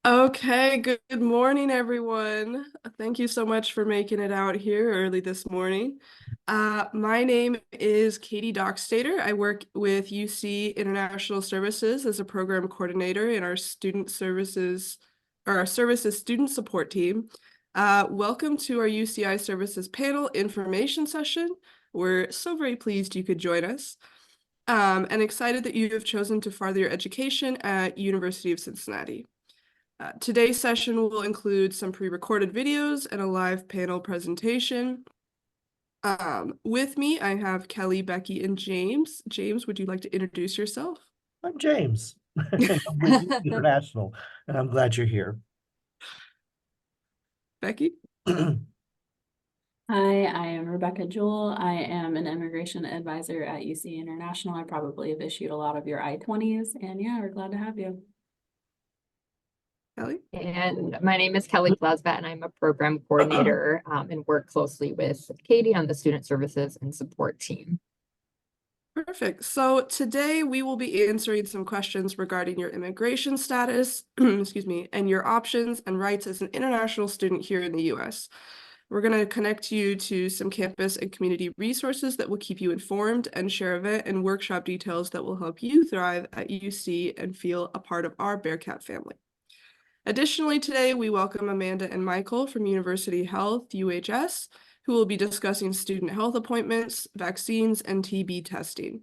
Okay, good morning, everyone. Thank you so much for making it out here early this morning. My name is Katie Dockstader. I work with UC International Services as a program coordinator in our student services, or our services student support team. Welcome to our UCI Services panel information session. We're so very pleased you could join us. And excited that you have chosen to further your education at University of Cincinnati. Today's session will include some pre-recorded videos and a live panel presentation. With me, I have Kelly, Becky, and James. James, would you like to introduce yourself? I'm James. I'm with International, and I'm glad you're here. Becky? Hi, I am Rebecca Jewell. I am an immigration advisor at UC International. I probably have issued a lot of your I-20s, and yeah, we're glad to have you. Kelly? And my name is Kelly Glasbat, and I'm a program coordinator and work closely with Katie on the student services and support team. Perfect. So today we will be answering some questions regarding your immigration status, excuse me, and your options and rights as an international student here in the U.S. We're going to connect you to some campus and community resources that will keep you informed and share event and workshop details that will help you thrive at UC and feel a part of our Bearcat family. Additionally, today we welcome Amanda and Michael from University Health, UHS, who will be discussing student health appointments, vaccines, and TB testing.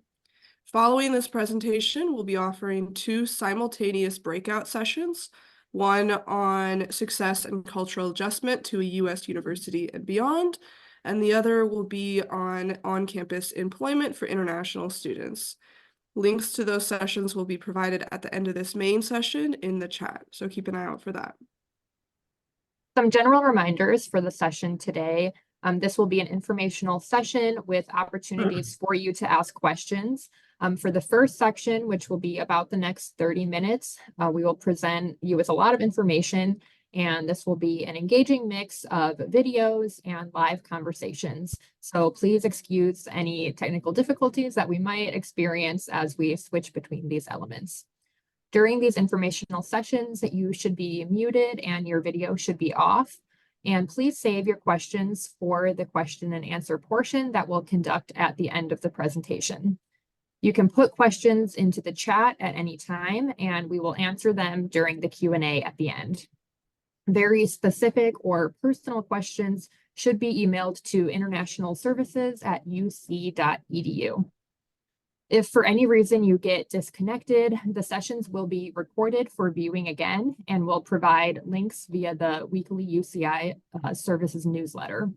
Following this presentation, we'll be offering 2 simultaneous breakout sessions, one on success and cultural adjustment to a U.S. university and beyond, and the other will be on on-campus employment for international students. Links to those sessions will be provided at the end of this main session in the chat, so keep an eye out for that. Some general reminders for the session today. This will be an informational session with opportunities for you to ask questions. For the first section, which will be about the next 30 minutes, we will present you with a lot of information, and this will be an engaging mix of videos and live conversations. So please excuse any technical difficulties that we might experience as we switch between these elements. During these informational sessions, you should be muted and your video should be off. And please save your questions for the question and answer portion that we'll conduct at the end of the presentation. You can put questions into the chat at any time, and we will answer them during the Q&A at the end. Very specific or personal questions should be emailed to internationalservices@uc.edu. If for any reason you get disconnected, the sessions will be recorded for viewing again, and we'll provide links via the weekly UCI services newsletter.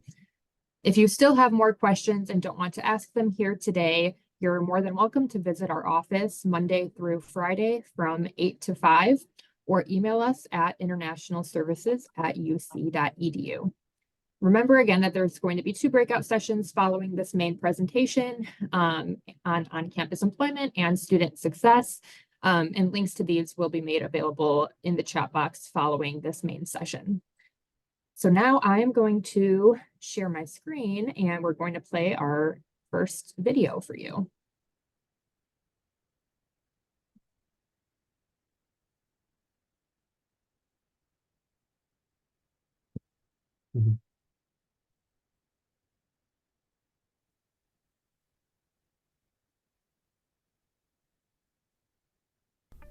If you still have more questions and don't want to ask them here today, you're more than welcome to visit our office Monday through Friday from 8 to 5, or email us at internationalservices@uc.edu. Remember again that there's going to be 2 breakout sessions following this main presentation on campus employment and student success. And links to these will be made available in the chat box following this main session. So now I am going to share my screen and we're going to play our first video for you. Mhm.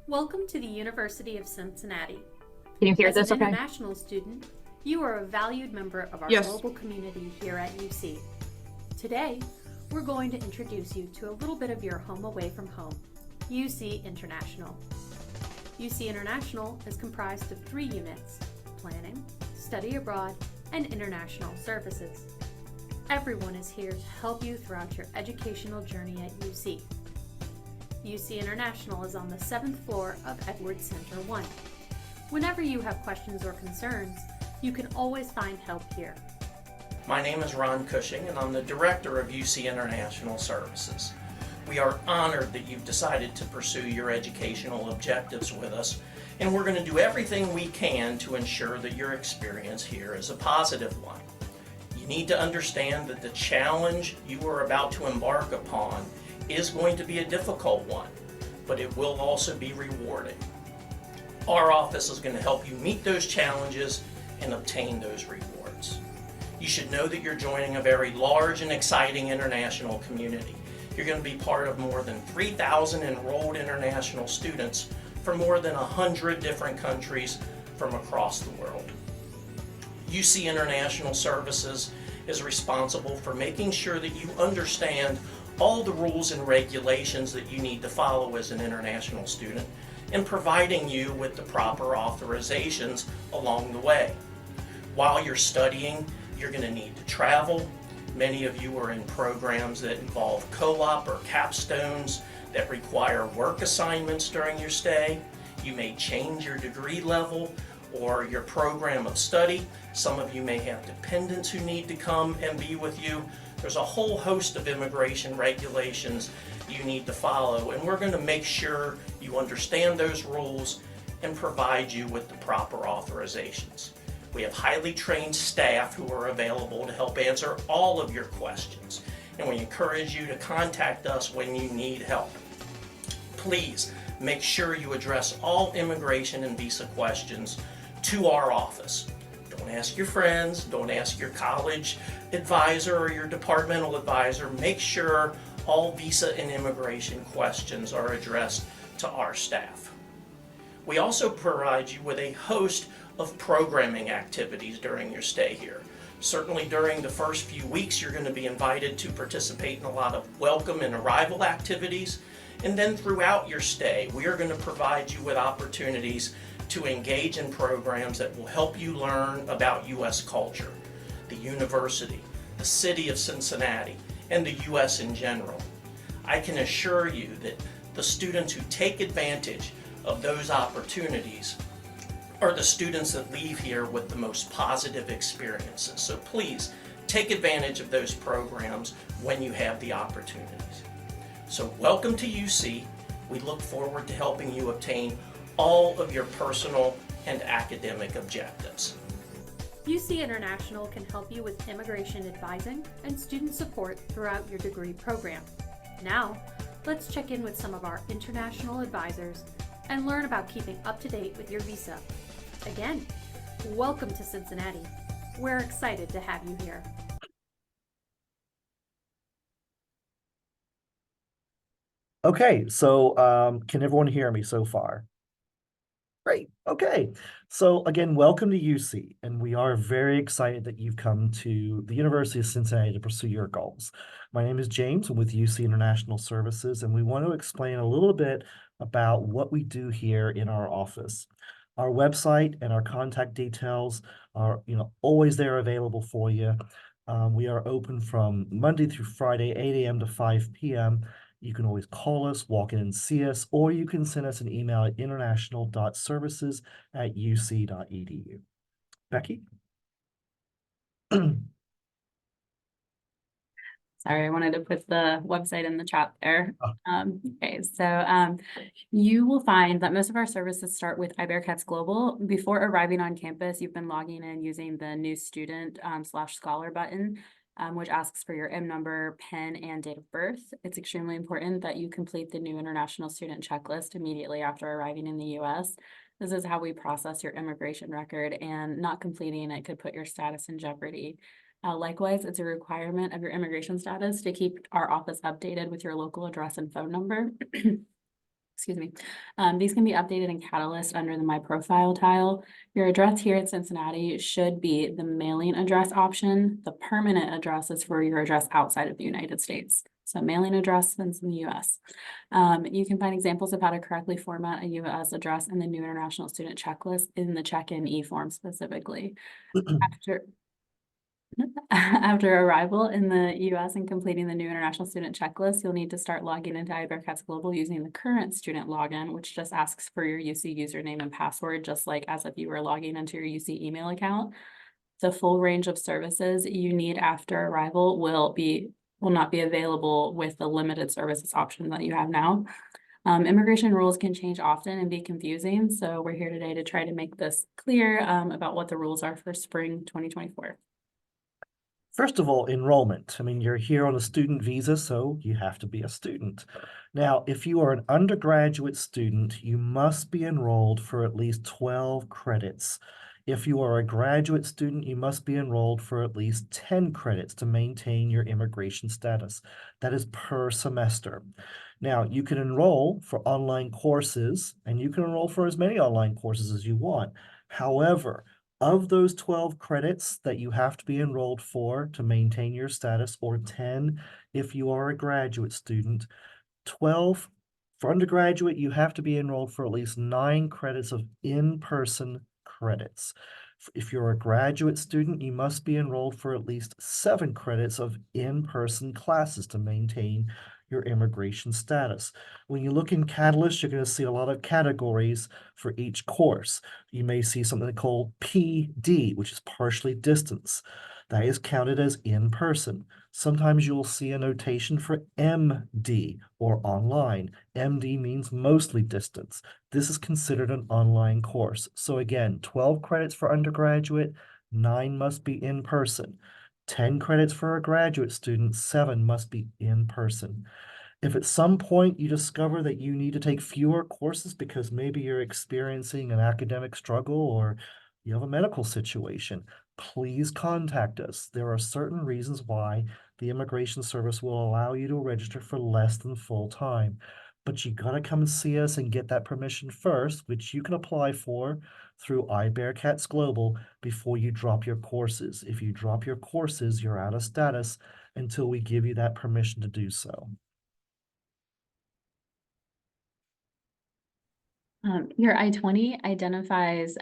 Welcome to the University of Cincinnati. Can you hear As this an okay? international student, you are a valued member of our Yes. global community here at UC. Today, we're going to introduce you to a little bit of your home away from home, UC International. UC International is comprised of 3 units: planning, study abroad, and international services. Everyone is here to help you throughout your educational journey at UC. UC International is on the 7th floor of Edwards Center 1. Whenever you have questions or concerns, you can always find help here. My name is Ron Cushing, and I'm the director of UC International Services. We are honored that you've decided to pursue your educational objectives with us, and we're going to do everything we can to ensure that your experience here is a positive one. You need to understand that the challenge you are about to embark upon is going to be a difficult one, but it will also be rewarding. Our office is going to help you meet those challenges and obtain those rewards. You should know that you're joining a very large and exciting international community. You're going to be part of more than 3,000 enrolled international students from more than 100 different countries from across the world. UC International Services is responsible for making sure that you understand all the rules and regulations that you need to follow as an international student and providing you with the proper authorizations along the way. While you're studying, you're going to need to travel. Many of you are in programs that involve co-op or capstones that require work assignments during your stay. You may change your degree level or your program of study. Some of you may have dependents who need to come and be with you. There's a whole host of immigration regulations you need to follow, and we're going to make sure you understand those rules and provide you with the proper authorizations. We have highly trained staff who are available to help answer all of your questions, and we encourage you to contact us when you need help. Please make sure you address all immigration and visa questions to our office. Don't ask your friends, don't ask your college advisor or your departmental advisor. Make sure all visa and immigration questions are addressed to our staff. We also provide you with a host of programming activities during your stay here. Certainly during the first few weeks, you're going to be invited to participate in a lot of welcome and arrival activities. And then throughout your stay, we are going to provide you with opportunities to engage in programs that will help you learn about U.S. culture, the university, the city of Cincinnati, and the U.S. in general. I can assure you that the students who take advantage of those opportunities are the students that leave here with the most positive experiences. So please take advantage of those programs when you have the opportunities. So welcome to UC. We look forward to helping you obtain all of your personal and academic objectives. UC International can help you with immigration advising and student support throughout your degree program. Now, let's check in with some of our international advisors and learn about keeping up to date with your visa. Again, welcome to Cincinnati. We're excited to have you here. Okay, so can everyone hear me so far? Great. Okay. So again, welcome to UC, and we are very excited that you've come to the University of Cincinnati to pursue your goals. My name is James. I'm with UC International Services, and we want to explain a little bit about what we do here in our office. Our website and our contact details are, always there available for you. We are open from Monday through Friday, 8 a.m. to 5 p.m. You can always call us, walk in and see us, or you can send us an email at international.services@uc.edu. Becky? Sorry, I wanted to put the website in the chat there. Okay, so you will find that most of our services start with iBearcats Global. Before arriving on campus, you've been logging in using the new student /scholar button, which asks for your M number, PIN, and date of birth. It's extremely important that you complete the new international student checklist immediately after arriving in the US. This is how we process your immigration record, and not completing it could put your status in jeopardy. Likewise, it's a requirement of your immigration status to keep our office updated with your local address and phone number. Excuse me. These can be updated in Catalyst under the My Profile tile. Your address here at Cincinnati should be the mailing address option. The permanent address is for your address outside of the United States. So mailing address is in the US. You can find examples of how to correctly format a US address in the new international student checklist in the check-in e-form specifically. After arrival in the US and completing the new international student checklist, you'll need to start logging into iBearcats Global using the current student login, which just asks for your UC username and password, just like as if you were logging into your UC email account. The full range of services you need after arrival will not be available with the limited services option that you have now. Immigration rules can change often and be confusing, so we're here today to try to make this clear about what the rules are for spring 2024. First of all, enrollment. I mean, you're here on a student visa, so you have to be a student. Now, if you are an undergraduate student, you must be enrolled for at least 12 credits. If you are a graduate student, you must be enrolled for at least 10 credits to maintain your immigration status. That is per semester. Now, you can enroll for online courses, and you can enroll for as many online courses as you want. However, of those 12 credits that you have to be enrolled for to maintain your status, or 10 if you are a graduate student, 12 for undergraduate, you have to be enrolled for at least 9 credits of in-person credits. If you're a graduate student, you must be enrolled for at least 7 credits of in-person classes to maintain your immigration status. When you look in Catalyst, you're going to see a lot of categories for each course. You may see something called PD, which is partially distance. That is counted as in person. Sometimes you'll see a notation for MD or online. MD means mostly distance. This is considered an online course. So again, 12 credits for undergraduate, 9 must be in person. 10 credits for a graduate student, 7 must be in person. If at some point you discover that you need to take fewer courses because maybe you're experiencing an academic struggle or you have a medical situation, please contact us. There are certain reasons why the Immigration Service will allow you to register for less than full time. But you gotta come and see us and get that permission first, which you can apply for through iBearcats Global before you drop your courses. If you drop your courses, you're out of status until we give you that permission to do so. Your I-20 identifies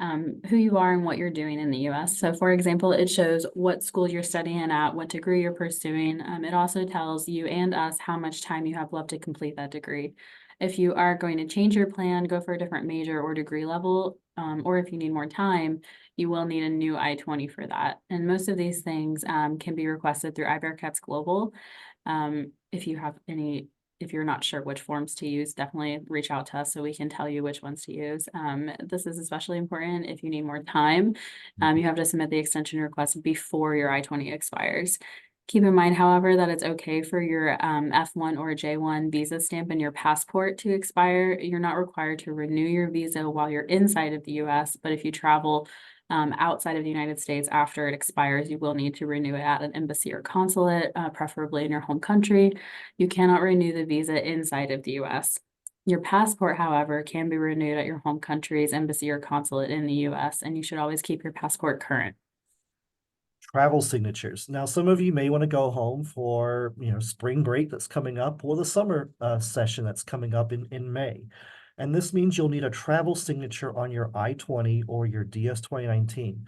who you are and what you're doing in the U.S. So for example, it shows what school you're studying at, what degree you're pursuing. It also tells you and us how much time you have left to complete that degree. If you are going to change your plan, go for a different major or degree level, or if you need more time, you will need a new I-20 for that. And most of these things can be requested through iBearcats Global. If you're not sure which forms to use, definitely reach out to us so we can tell you which ones to use. This is especially important if you need more time. You have to submit the extension request before your I-20 expires. Keep in mind, however, that it's okay for your F1 or J1 visa stamp and your passport to expire. You're not required to renew your visa while you're inside of the US, but if you travel outside of the United States after it expires, you will need to renew it at an embassy or consulate, preferably in your home country. You cannot renew the visa inside of the US. Your passport, however, can be renewed at your home country's embassy or consulate in the US, and you should always keep your passport current. Travel signatures. Now, some of you may want to go home for, spring break that's coming up or the summer session that's coming up in May. And this means you'll need a travel signature on your I-20 or your DS 2019.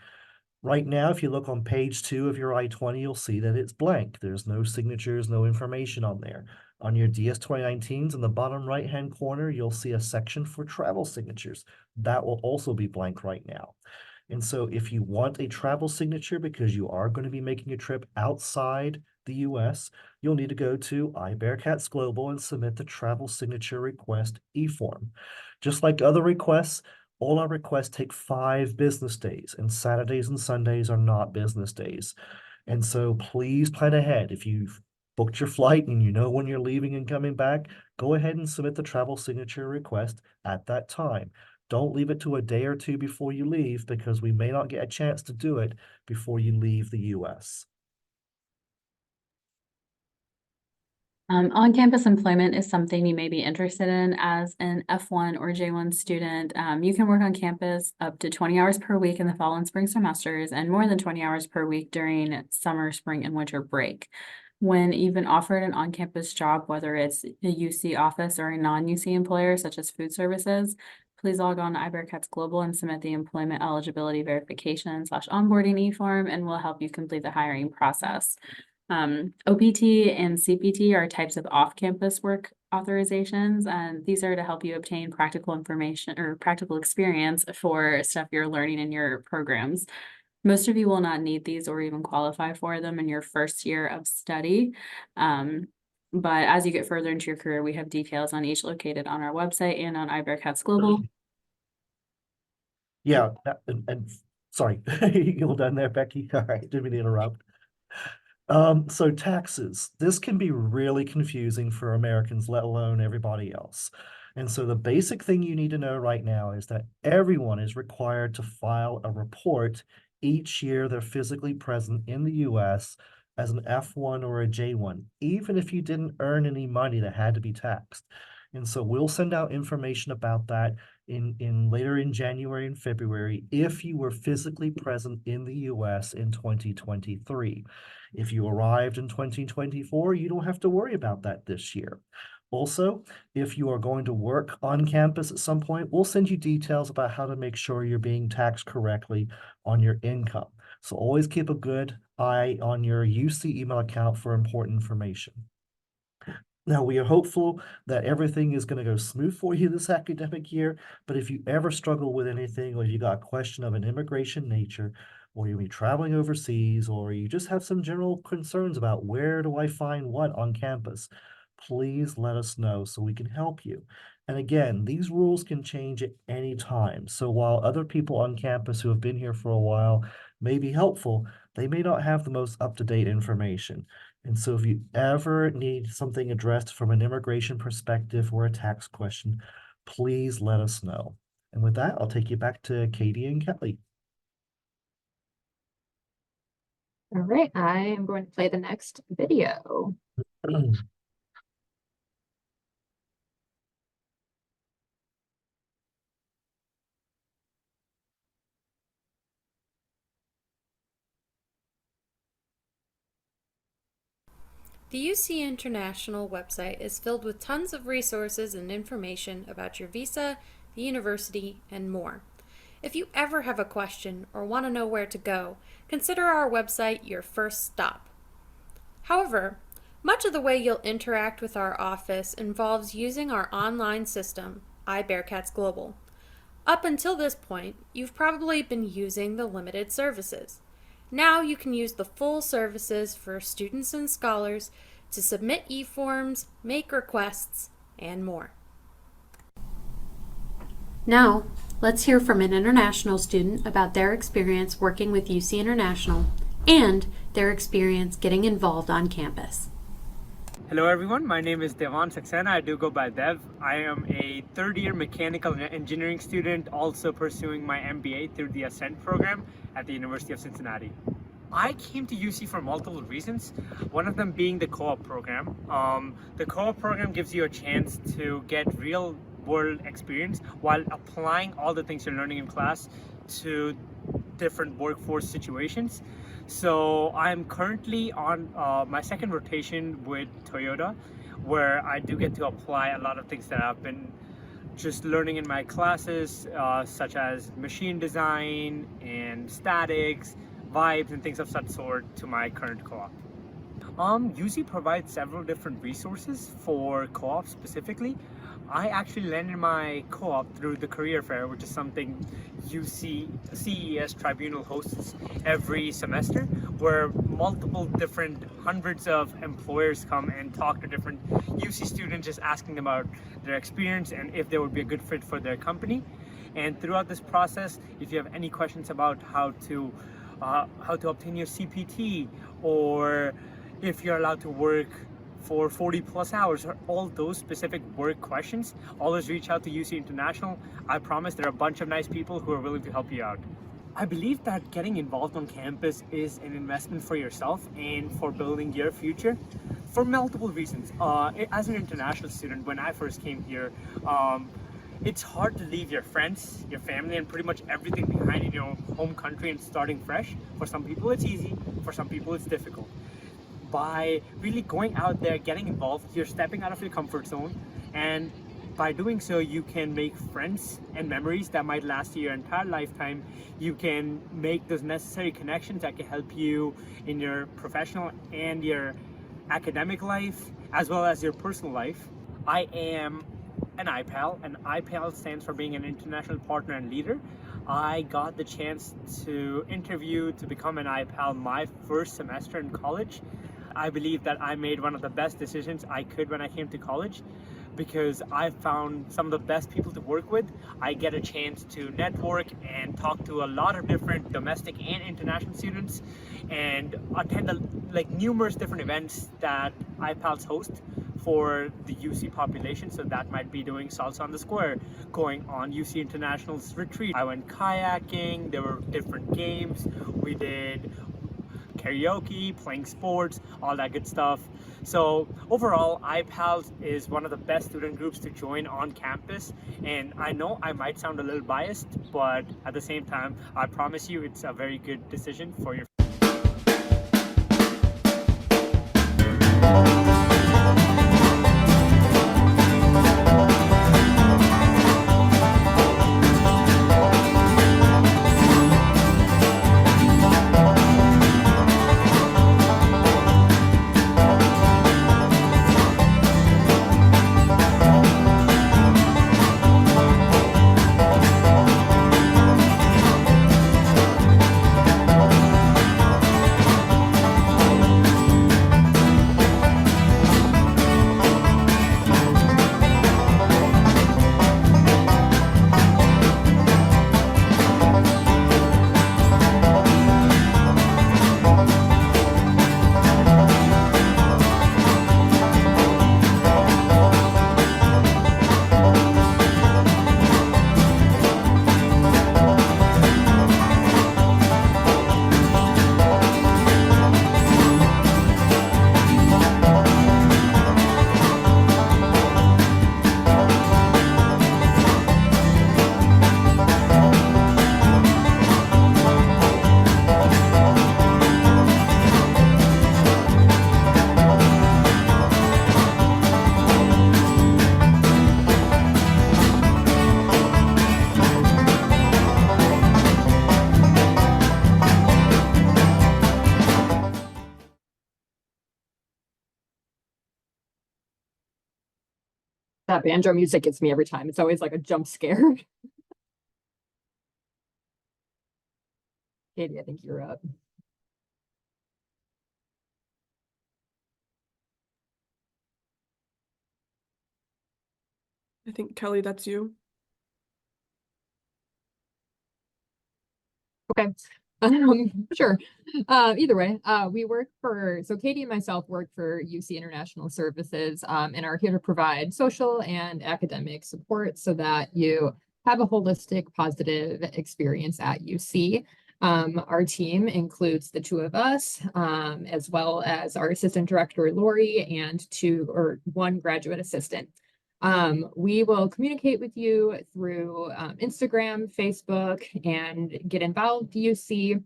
Right now, if you look on page 2 of your I-20, you'll see that it's blank. There's no signatures, no information on there. On your DS 2019s in the bottom right-hand corner, you'll see a section for travel signatures. That will also be blank right now. And so if you want a travel signature because you are going to be making a trip outside the US, you'll need to go to iBearcats Global and submit the travel signature request e-form. Just like other requests, all our requests take 5 business days, and Saturdays and Sundays are not business days. And so please plan ahead. If you've booked your flight and you know when you're leaving and coming back, go ahead and submit the travel signature request at that time. Don't leave it to a day or two before you leave because we may not get a chance to do it before you leave the US. On-campus employment is something you may be interested in as an F1 or J1 student. You can work on campus up to 20 hours per week in the fall and spring semesters and more than 20 hours per week during summer, spring, and winter break. When you've been offered an on-campus job, whether it's a UC office or a non-UC employer, such as food services, please log on to iBearcats Global and submit the employment eligibility verification / onboarding e-form, and we'll help you complete the hiring process. OPT and CPT are types of off-campus work authorizations, and these are to help you obtain practical information or practical experience for stuff you're learning in your programs. Most of you will not need these or even qualify for them in your first year of study. But as you get further into your career, we have details on each located on our website and on iBearcats Global. Yeah, and sorry, you all done there, Becky? All right, didn't mean to interrupt. So taxes, this can be really confusing for Americans, let alone everybody else. And so the basic thing you need to know right now is that everyone is required to file a report each year they're physically present in the US as an F1 or a J1, even if you didn't earn any money that had to be taxed. And so we'll send out information about that in later in January and February if you were physically present in the US in 2023. If you arrived in 2024, you don't have to worry about that this year. Also, if you are going to work on campus at some point, we'll send you details about how to make sure you're being taxed correctly on your income. So always keep a good eye on your UC email account for important information. Now, we are hopeful that everything is going to go smooth for you this academic year, but if you ever struggle with anything, or if you got a question of an immigration nature, or you'll be traveling overseas, or you just have some general concerns about where do I find what on campus, please let us know so we can help you. And again, these rules can change at any time. So while other people on campus who have been here for a while may be helpful, they may not have the most up-to-date information. And so if you ever need something addressed from an immigration perspective or a tax question, please let us know. And with that, I'll take you back to Katie and Kelly. All right, I am going to play the next video. The UC International website is filled with tons of resources and information about your visa, the university, and more. If you ever have a question or want to know where to go, consider our website your first stop. However, much of the way you'll interact with our office involves using our online system, iBearcats Global. Up until this point, you've probably been using the limited services. Now you can use the full services for students and scholars to submit e-forms, make requests, and more. Now, let's hear from an international student about their experience working with UC International and their experience getting involved on campus. Hello everyone, my name is Devan Saxena. I do go by Dev. I am a third-year mechanical engineering student, also pursuing my MBA through the Ascent program at the University of Cincinnati. I came to UC for multiple reasons, one of them being the co-op program. The co-op program gives you a chance to get real-world experience while applying all the things you're learning in class to different workforce situations. So I'm currently on my second rotation with Toyota, where I do get to apply a lot of things that I've been just learning in my classes, such as machine design and statics, vibes, and things of such sort to my current co-op. UC provides several different resources for co-op specifically. I actually landed my co-op through the career fair, which is something UC CES Tribunal hosts every semester, where multiple different hundreds of employers come and talk to different UC students, just asking them about their experience and if they would be a good fit for their company. And throughout this process, if you have any questions about how to obtain your CPT, or if you're allowed to work for 40 plus hours, or all those specific work questions, always reach out to UC International. I promise there are a bunch of nice people who are willing to help you out. I believe that getting involved on campus is an investment for yourself and for building your future for multiple reasons. As an international student, when I first came here, it's hard to leave your friends, your family, and pretty much everything behind in your home country and starting fresh. For some people it's easy, for some people it's difficult. By really going out there, getting involved, you're stepping out of your comfort zone, and by doing so you can make friends and memories that might last your entire lifetime. You can make those necessary connections that can help you in your professional and your academic life, as well as your personal life. I am an IPAL, and IPAL stands for being an international partner and leader. I got the chance to interview to become an IPAL my first semester in college. I believe that I made one of the best decisions I could when I came to college. because I found some of the best people to work with. I get a chance to network and talk to a lot of different domestic and international students, and attend numerous different events that IPALS host for the UC population. So that might be doing Salsa on the Square, going on UC International's retreat. I went kayaking, there were different games, we did karaoke, playing sports, all that good stuff. So overall, IPALS is one of the best student groups to join on campus. And I know I might sound a little biased, but at the same time, I promise you it's a very good decision for your That banjo music gets me every time. It's always like a jump scare. Katie, I think you're up. I think, Kelly, that's you. Okay. Sure. Either way, we work for, so Katie and myself work for UC International Services, and are here to provide social and academic support so that you have a holistic, positive experience at UC. Our team includes the two of us, as well as our assistant director, Lori, and one graduate assistant. We will communicate with you through Instagram, Facebook, and Get Involved UC,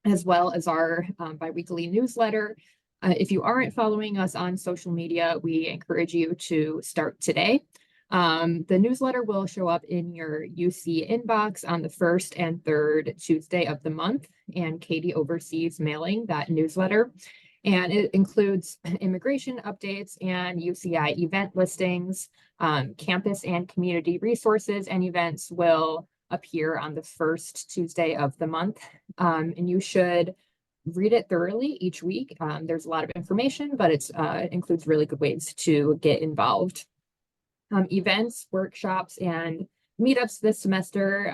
as well as our biweekly newsletter. If you aren't following us on social media, we encourage you to start today. The newsletter will show up in your UC inbox on the first and third Tuesday of the month, and Katie oversees mailing that newsletter. And it includes immigration updates and UCI event listings. Campus and community resources and events will appear on the first Tuesday of the month. And you should read it thoroughly each week. There's a lot of information, but it includes really good ways to get involved. Events, workshops, and meetups this semester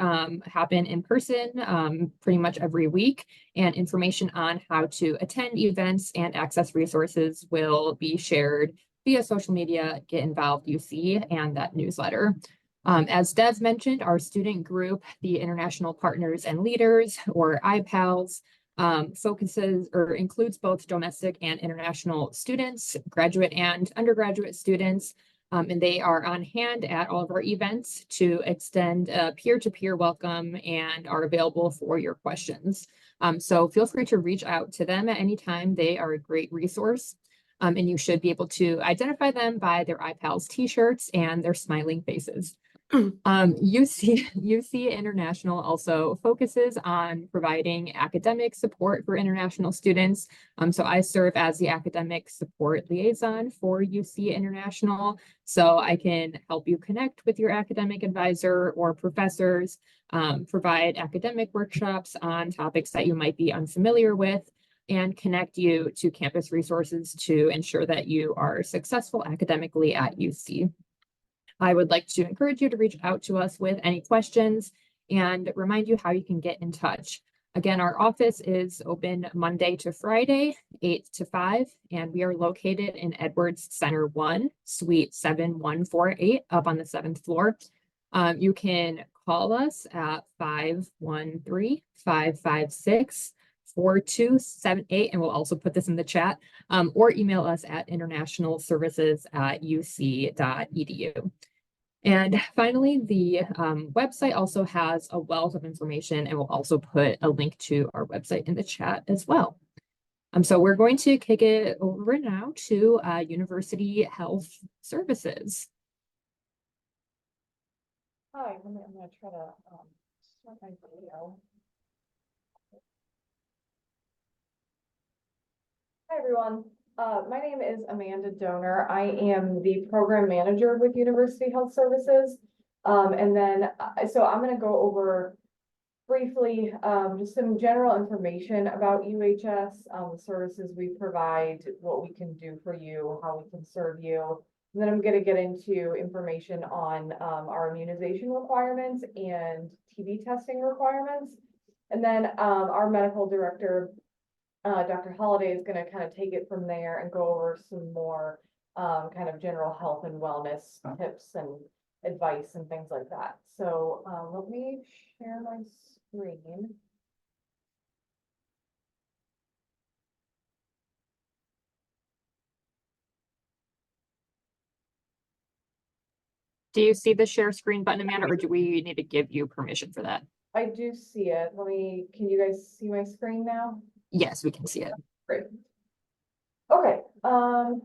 happen in person pretty much every week, and information on how to attend events and access resources will be shared via social media, Get Involved UC, and that newsletter. As Dev mentioned, our student group, the International Partners and Leaders, or IPALS, focuses or includes both domestic and international students, graduate and undergraduate students. And they are on hand at all of our events to extend a peer-to-peer welcome and are available for your questions. So feel free to reach out to them at any time. They are a great resource. And you should be able to identify them by their IPALS t-shirts and their smiling faces. UC International also focuses on providing academic support for international students. So I serve as the academic support liaison for UC International. So I can help you connect with your academic advisor or professors, provide academic workshops on topics that you might be unfamiliar with, and connect you to campus resources to ensure that you are successful academically at UC. I would like to encourage you to reach out to us with any questions and remind you how you can get in touch. Again, our office is open Monday to Friday, 8 to 5, and we are located in Edwards Center 1, Suite 7148, up on the 7th floor. You can call us at 513-556-4278, and we'll also put this in the chat, or email us at internationalservices@uc.edu. And finally, the website also has a wealth of information, and we'll also put a link to our website in the chat as well. So we're going to kick it over now to University Health Services. Hi, I'm going to try to start my video. Hi, everyone. My name is Amanda Donor. I am the program manager with University Health Services. So I'm going to go over briefly just some general information about UHS, the services we provide, what we can do for you, how we can serve you. And then I'm going to get into information on our immunization requirements and TB testing requirements. And then our medical director, Dr. Holliday, is going to kind of take it from there and go over some more kind of general health and wellness tips and advice and things like that. So let me share my screen. Do you see the share screen button, Amanda, or do we need to give you permission for that? I do see it. Can you guys see my screen now? Yes, we can see it. Great. Okay. I'm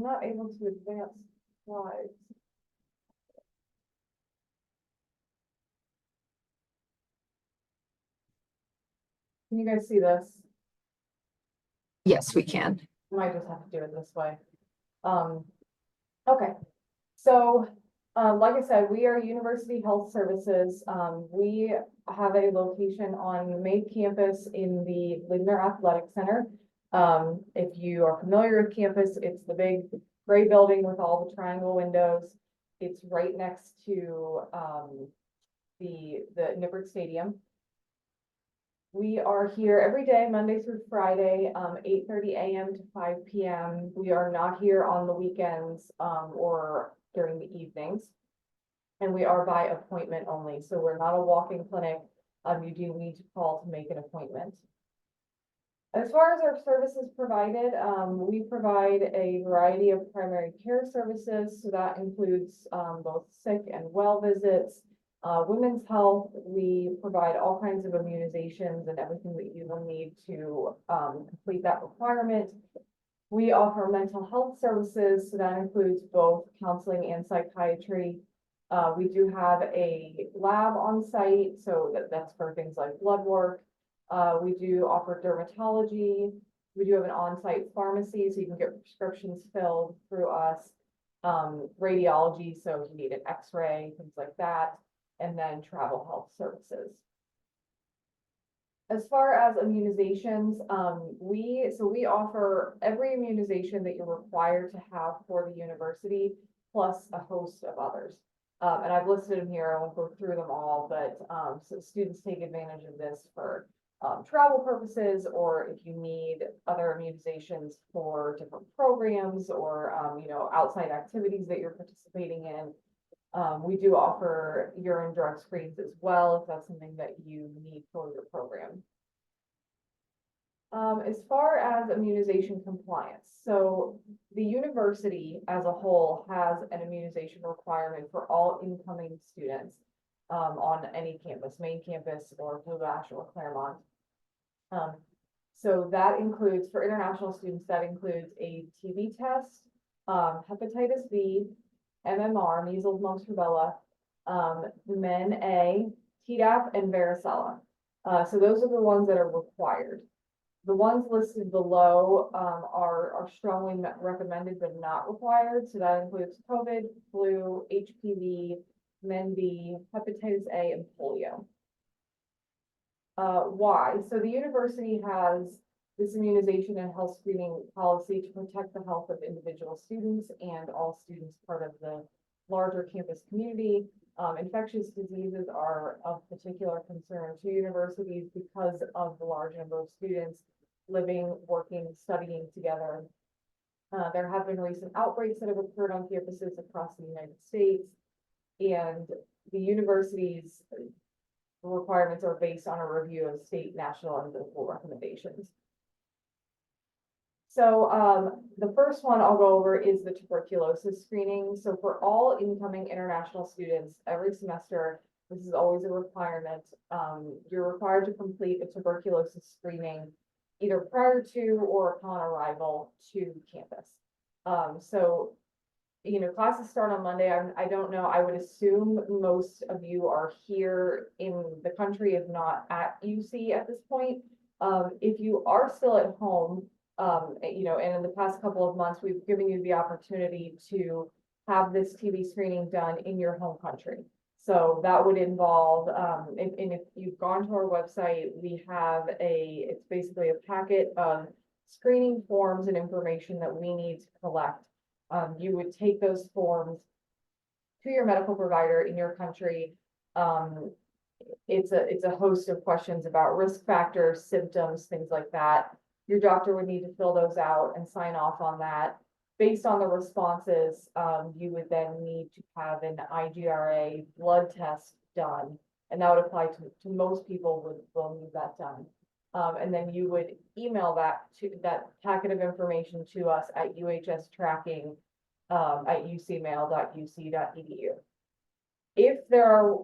not able to advance slides. Can you guys see this? Yes, we can. I might just have to do it this way. Okay. So, like I said, we are University Health Services. We have a location on the main campus in the Ligner Athletic Center. If you are familiar with campus, it's the big gray building with all the triangle windows. It's right next to the Nippert Stadium. We are here every day, Monday through Friday, 8:30 a.m. to 5 p.m. We are not here on the weekends or during the evenings. And we are by appointment only. So we're not a walk-in clinic. You do need to call to make an appointment. As far as our services provided, we provide a variety of primary care services. So that includes both sick and well visits, women's health. We provide all kinds of immunizations and everything that you will need to complete that requirement. We offer mental health services. So that includes both counseling and psychiatry. We do have a lab on site. So that's for things like blood work. We do offer dermatology. We do have an on-site pharmacy, so you can get prescriptions filled through us. Radiology, so if you need an x-ray, things like that, and then travel health services. As far as immunizations, we offer every immunization that you're required to have for the university, plus a host of others. And I've listed them here. I won't go through them all, but so students take advantage of this for travel purposes, or if you need other immunizations for different programs or outside activities that you're participating in. We do offer urine drug screens as well if that's something that you need for your program. As far as immunization compliance, so the university as a whole has an immunization requirement for all incoming students on any campus, main campus or Blue Ash or Claremont. So that includes, for international students, that includes a TB test, hepatitis B, MMR, measles, mumps, rubella, Men A, Tdap, and varicella. So those are the ones that are required. The ones listed below are strongly recommended but not required. So that includes COVID, flu, HPV, men B, hepatitis A, and polio. Why? So the university has this immunization and health screening policy to protect the health of individual students and all students part of the larger campus community. Infectious diseases are of particular concern to universities because of the large number of students living, working, studying together. There have been recent outbreaks that have occurred on campuses across the United States, and the university's requirements are based on a review of state, national, and local recommendations. So the first one I'll go over is the tuberculosis screening. So for all incoming international students, every semester, this is always a requirement. You're required to complete a tuberculosis screening either prior to or upon arrival to campus. So, you know, classes start on Monday. I don't know. I would assume most of you are here in the country, if not at UC at this point. If you are still at home, you know, and in the past couple of months, we've given you the opportunity to have this TB screening done in your home country. So that would involve, and if you've gone to our website, we have it's basically a packet of screening forms and information that we need to collect. You would take those forms to your medical provider in your country. It's a host of questions about risk factors, symptoms, things like that. Your doctor would need to fill those out and sign off on that. Based on the responses, you would then need to have an IGRA blood test done, and that would apply to most people will need that done. And then you would email that packet of information to us at uhstracking at ucmail.uc.edu. If there are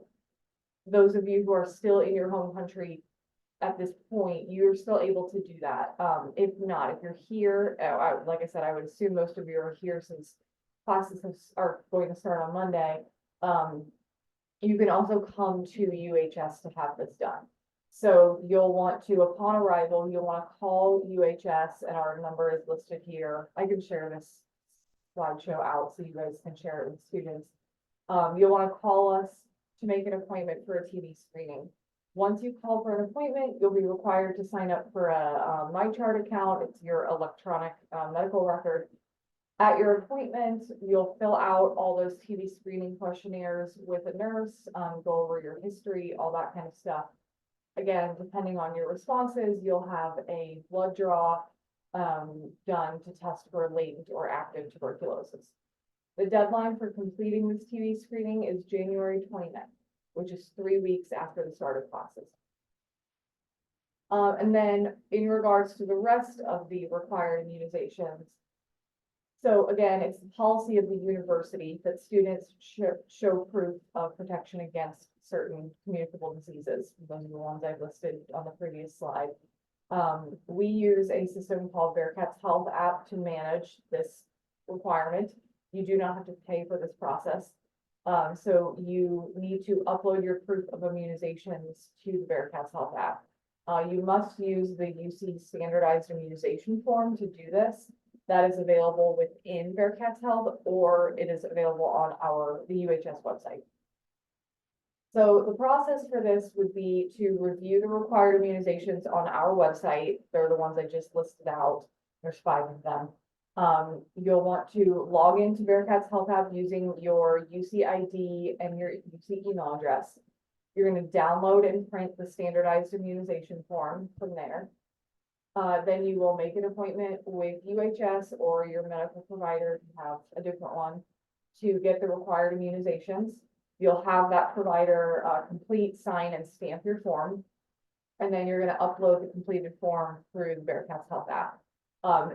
those of you who are still in your home country at this point, you're still able to do that. If not, if you're here, like I said, I would assume most of you are here since classes are going to start on Monday. You can also come to UHS to have this done. So you'll want to, upon arrival, you'll want to call UHS, and our number is listed here. I can share this slideshow out so you guys can share it with students. You'll want to call us to make an appointment for a TB screening. Once you call for an appointment, you'll be required to sign up for a MyChart account. It's your electronic medical record. At your appointment, you'll fill out all those TB screening questionnaires with a nurse, go over your history, all that kind of stuff. Again, depending on your responses, you'll have a blood draw done to test for latent or active tuberculosis. The deadline for completing this TB screening is January 29th. Which is 3 weeks after the start of classes. And then in regards to the rest of the required immunizations, so again, it's the policy of the university that students show proof of protection against certain communicable diseases. Those are the ones I've listed on the previous slide. We use a system called Bearcats Health app to manage this requirement. You do not have to pay for this process. So you need to upload your proof of immunizations to the Bearcats Health app. You must use the UC standardized immunization form to do this. That is available within Bearcats Health, or it is available on the UHS website. So the process for this would be to review the required immunizations on our website. They're the ones I just listed out. There's 5 of them. You'll want to log into Bearcats Health app using your UC ID and your UC email address. You're going to download and print the standardized immunization form from there. Then you will make an appointment with UHS or your medical provider if you have a different one to get the required immunizations. You'll have that provider complete, sign, and stamp your form. And then you're going to upload the completed form through the Bearcats Health app.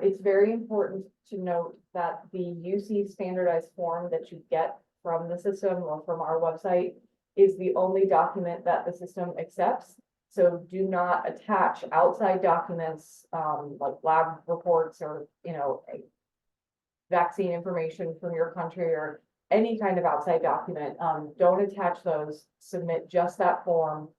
It's very important to note that the UC standardized form that you get from the system or from our website is the only document that the system accepts. So do not attach outside documents like lab reports or, you know, vaccine information from your country or any kind of outside document. Don't attach those, submit just that form,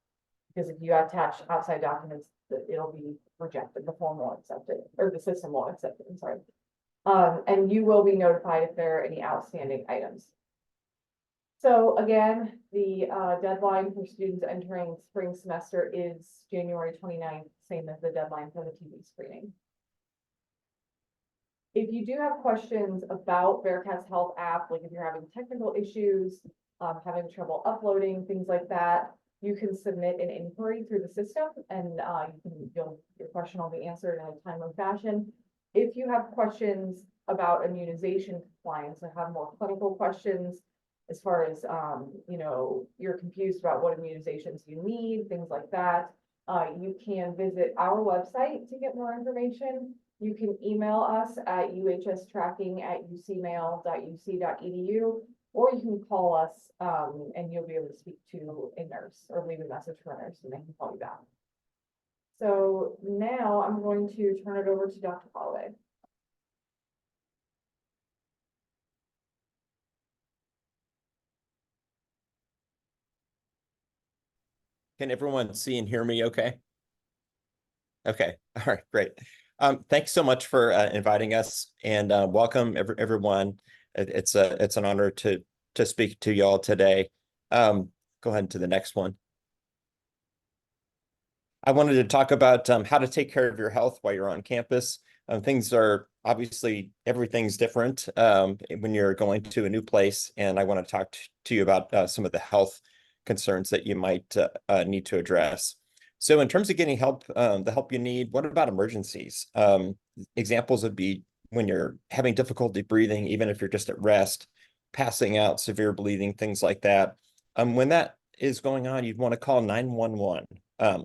because if you attach outside documents, it'll be rejected, the form won't accept it, or the system won't accept it, I'm sorry. And you will be notified if there are any outstanding items. So again, the deadline for students entering spring semester is January 29th, same as the deadline for the TV screening. If you do have questions about Bearcats Health app, like if you're having technical issues, having trouble uploading, things like that, you can submit an inquiry through the system and your question will be answered in a timely fashion. If you have questions about immunization compliance or have more clinical questions, as far as, you're confused about what immunizations you need, things like that, you can visit our website to get more information. You can email us at uhstracking@ucmail.uc.edu, or you can call us, and you'll be able to speak to a nurse or leave a message for a nurse and they can call you back. So now I'm going to turn it over to Dr. Holloway. Can everyone see and hear me okay? Okay, all right, great. Thanks so much for inviting us and welcome everyone. It's an honor to speak to y'all today. Go ahead to the next one. I wanted to talk about how to take care of your health while you're on campus. Things are obviously, everything's different when you're going to a new place, and I want to talk to you about some of the health concerns that you might need to address. So in terms of getting help, the help you need, what about emergencies? Examples would be when you're having difficulty breathing, even if you're just at rest, passing out, severe bleeding, things like that. When that is going on, you'd want to call 911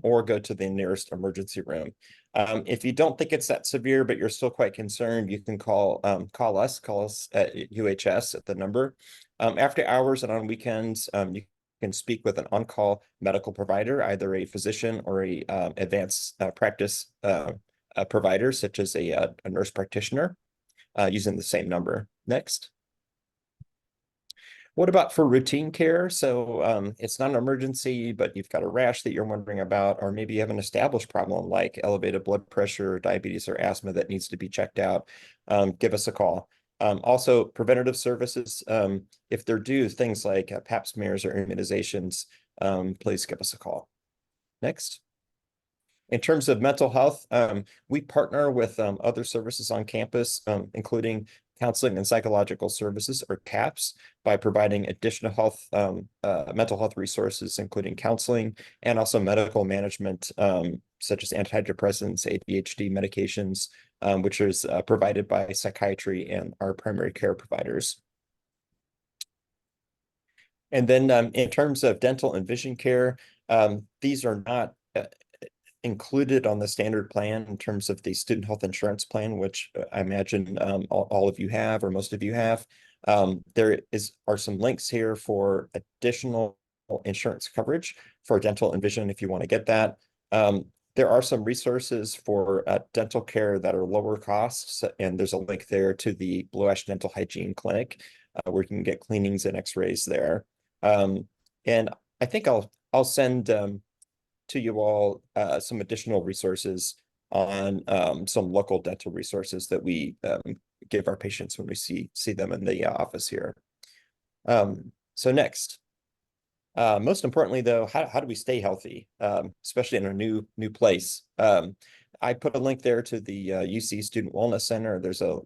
or go to the nearest emergency room. If you don't think it's that severe, but you're still quite concerned, you can call us at UHS at the number. After hours and on weekends, you can speak with an on-call medical provider, either a physician or a advanced practice provider, such as a nurse practitioner, using the same number. Next. What about for routine care? So it's not an emergency, but you've got a rash that you're wondering about, or maybe you have an established problem like elevated blood pressure, diabetes, or asthma that needs to be checked out. Give us a call. Also, preventative services, if they're due, things like pap smears or immunizations, please give us a call. Next. In terms of mental health, we partner with other services on campus, including counseling and psychological services, or CAPS, by providing additional mental health resources, including counseling and also medical management, such as antidepressants, ADHD medications, which is provided by psychiatry and our primary care providers. And then in terms of dental and vision care, these are not included on the standard plan in terms of the student health insurance plan, which I imagine all of you have, or most of you have. There are some links here for additional insurance coverage for dental and vision if you want to get that. There are some resources for dental care that are lower costs, and there's a link there to the Blue Ash Dental Hygiene Clinic, where you can get cleanings and x-rays there. And I think I'll send to you all some additional resources on some local dental resources that we give our patients when we see them in the office here. So next, most importantly though, how do we stay healthy, especially in a new place? I put a link there to the UC Student Wellness Center. There's a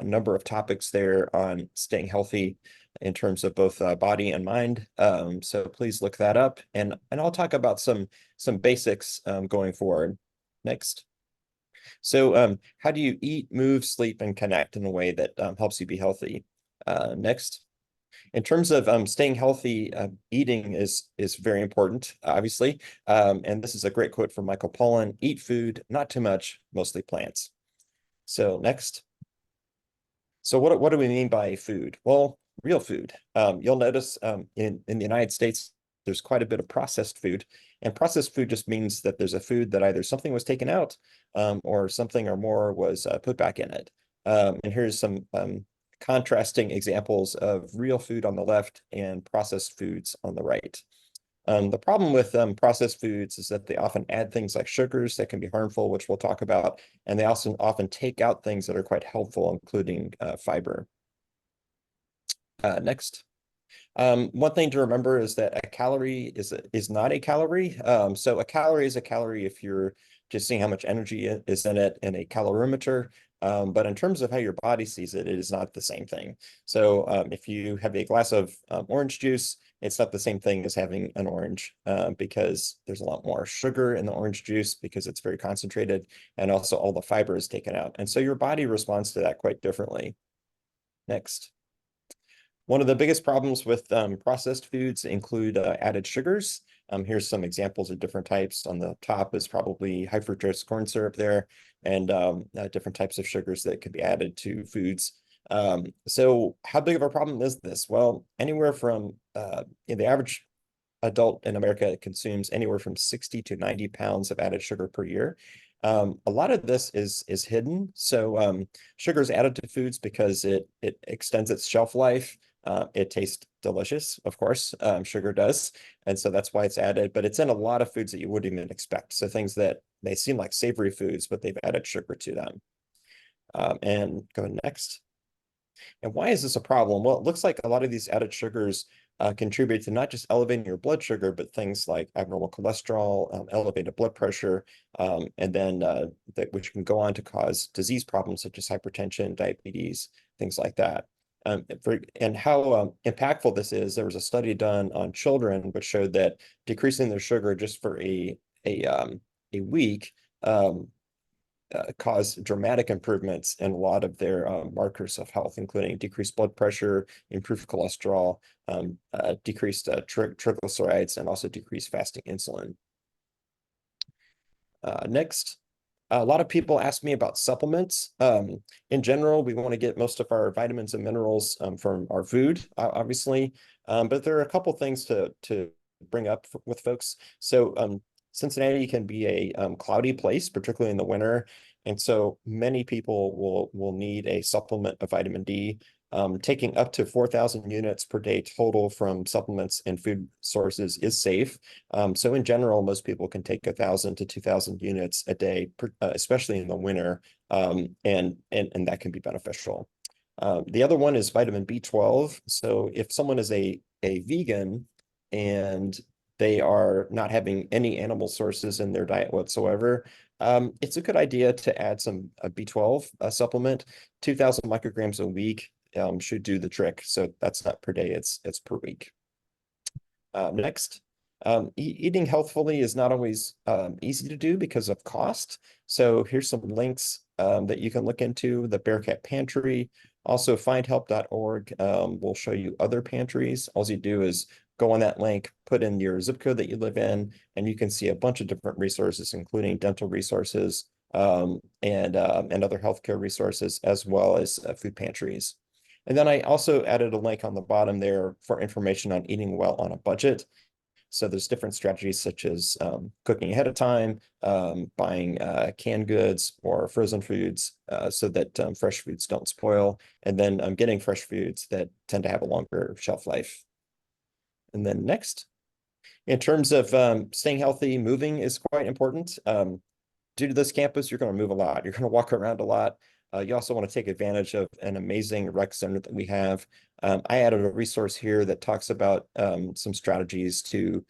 number of topics there on staying healthy in terms of both body and mind. So please look that up, and I'll talk about some basics going forward. Next. So how do you eat, move, sleep, and connect in a way that helps you be healthy? Next. In terms of staying healthy, eating is very important, obviously. And this is a great quote from Michael Pollan: "Eat food, not too much, mostly plants." So next. So what do we mean by food? Well, real food. You'll notice in the United States, there's quite a bit of processed food. And processed food just means that there's a food that either something was taken out or something or more was put back in it. And here's some contrasting examples of real food on the left and processed foods on the right. The problem with processed foods is that they often add things like sugars that can be harmful, which we'll talk about, and they also often take out things that are quite helpful, including fiber. Next. One thing to remember is that a calorie is not a calorie. So a calorie is a calorie if you're just seeing how much energy is in it in a calorimeter. But in terms of how your body sees it, it is not the same thing. So if you have a glass of orange juice, it's not the same thing as having an orange because there's a lot more sugar in the orange juice because it's very concentrated, and also all the fiber is taken out. And so your body responds to that quite differently. Next. One of the biggest problems with processed foods include added sugars. Here's some examples of different types. On the top is probably high fructose corn syrup there, and different types of sugars that could be added to foods. So how big of a problem is this? Well, anywhere from the average adult in America consumes anywhere from 60 to 90 pounds of added sugar per year. A lot of this is hidden. So sugar is added to foods because it extends its shelf life. It tastes delicious, of course, sugar does. And so that's why it's added, but it's in a lot of foods that you wouldn't even expect. So things that they seem like savory foods, but they've added sugar to them. And go next. And why is this a problem? Well, it looks like a lot of these added sugars contribute to not just elevating your blood sugar, but things like abnormal cholesterol, elevated blood pressure, and then which can go on to cause disease problems such as hypertension, diabetes, things like that. And how impactful this is, there was a study done on children which showed that decreasing their sugar just for a week caused dramatic improvements in a lot of their markers of health, including decreased blood pressure, improved cholesterol, decreased triglycerides, and also decreased fasting insulin. Next. A lot of people ask me about supplements. In general, we want to get most of our vitamins and minerals from our food, obviously, but there are a couple things to bring up with folks. So Cincinnati can be a cloudy place, particularly in the winter, and so many people will need a supplement of vitamin D. Taking up to 4,000 units per day total from supplements and food sources is safe. So in general, most people can take 1,000 to 2,000 units a day, especially in the winter, and that can be beneficial. The other one is vitamin B12. So if someone is a vegan and they are not having any animal sources in their diet whatsoever, it's a good idea to add some B12 supplement. 2,000 micrograms a week should do the trick. So that's not per day, it's per week. Next, eating healthfully is not always easy to do because of cost. So here's some links that you can look into. The Bearcat Pantry, also findhelp.org will show you other pantries. All you do is go on that link, put in your zip code that you live in, and you can see a bunch of different resources, including dental resources and other healthcare resources, as well as food pantries. And then I also added a link on the bottom there for information on eating well on a budget. So there's different strategies such as cooking ahead of time, buying canned goods or frozen foods so that fresh foods don't spoil, and then getting fresh foods that tend to have a longer shelf life. And then next, in terms of staying healthy, moving is quite important. Due to this campus, you're going to move a lot. You're going to walk around a lot. You also want to take advantage of an amazing rec center that we have. I added a resource here that talks about some strategies to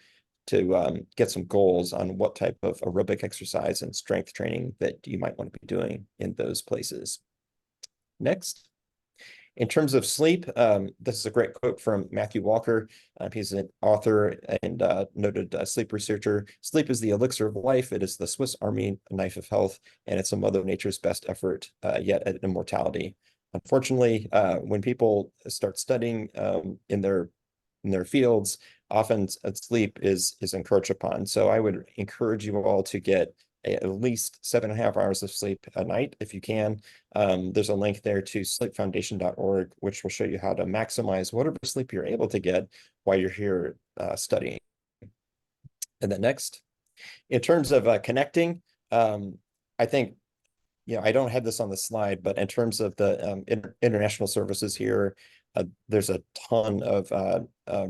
get some goals on what type of aerobic exercise and strength training that you might want to be doing in those places. Next. In terms of sleep, this is a great quote from Matthew Walker. He's an author and noted sleep researcher. Sleep is the elixir of life. It is the Swiss Army knife of health, and it's a Mother Nature's best effort yet at immortality. Unfortunately, when people start studying in their fields, often sleep is encroached upon. So I would encourage you all to get at least 7.5 hours of sleep a night if you can. There's a link there to sleepfoundation.org, which will show you how to maximize whatever sleep you're able to get while you're here studying. And then next, in terms of connecting, I think, I don't have this on the slide, but in terms of the international services here, there's a ton of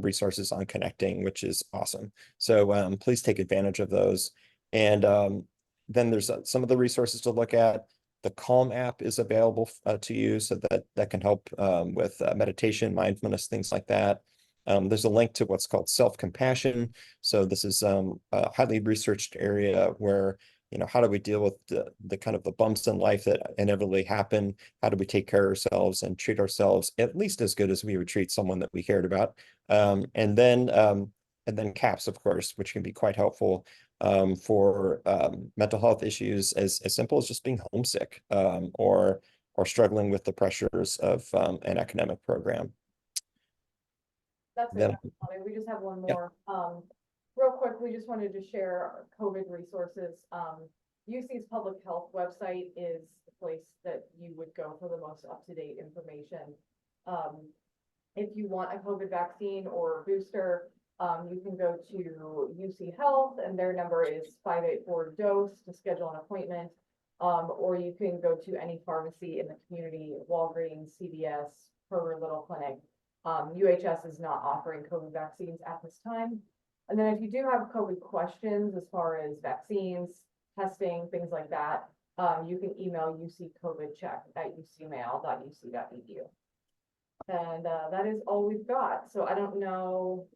resources on connecting, which is awesome. So please take advantage of those. And then there's some of the resources to look at. The Calm app is available to you, so that can help with meditation, mindfulness, things like that. There's a link to what's called self-compassion. So this is a highly researched area where, how do we deal with the kind of the bumps in life that inevitably happen? How do we take care of ourselves and treat ourselves at least as good as we would treat someone that we cared about? And then CAPS, of course, which can be quite helpful for mental health issues as simple as just being homesick or struggling with the pressures of an academic program. That's Then- it. We just have one Yep. more. Real quick, we just wanted to share our COVID resources. UC's public health website is the place that you would go for the most up-to-date information. If you want a COVID vaccine or booster, you can go to UC Health and their number is 584-DOSE to schedule an appointment. Or you can go to any pharmacy in the community, Walgreens, CVS, Kroger Little Clinic. UHS is not offering COVID vaccines at this time. And then if you do have COVID questions as far as vaccines, testing, things like that, you can email uccovidcheck@ucmail.uc.edu. And that is all we've got. So I don't know.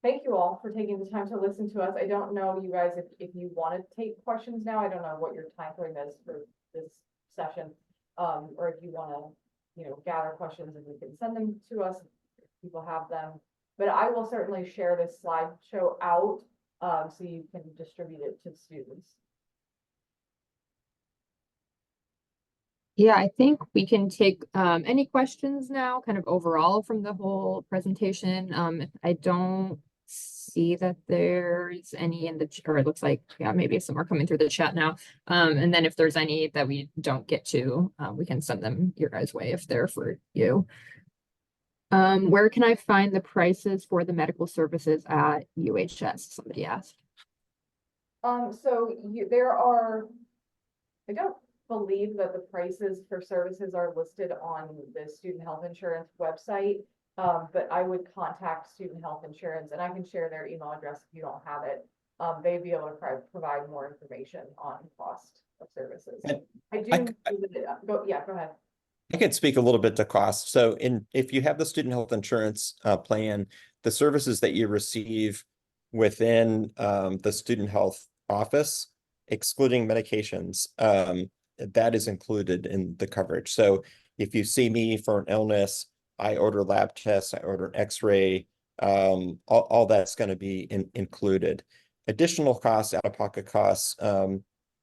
Thank you all for taking the time to listen to us. I don't know, you guys, if you want to take questions now. I don't know what your time frame is for this session. Or if you want to, gather questions and we can send them to us if people have them. But I will certainly share this slideshow out so you can distribute it to students. Yeah, I think we can take any questions now, kind of overall from the whole presentation. I don't see that there's any in the, or it looks like, yeah, maybe some are coming through the chat now. And then if there's any that we don't get to, we can send them your guys' way if they're for you. Where can I find the prices for the medical services at UHS? Somebody asked. There are, I don't believe that the prices for services are listed on the student health insurance website. But I would contact student health insurance and I can share their email address if you don't have it. They'd be able to provide more information on cost of services. Go ahead. I could speak a little bit to cost. So if you have the student health insurance plan, the services that you receive within the student health office, excluding medications, that is included in the coverage. So if you see me for an illness, I order lab tests, I order an x-ray, all that's going to be included. Additional costs, out-of-pocket costs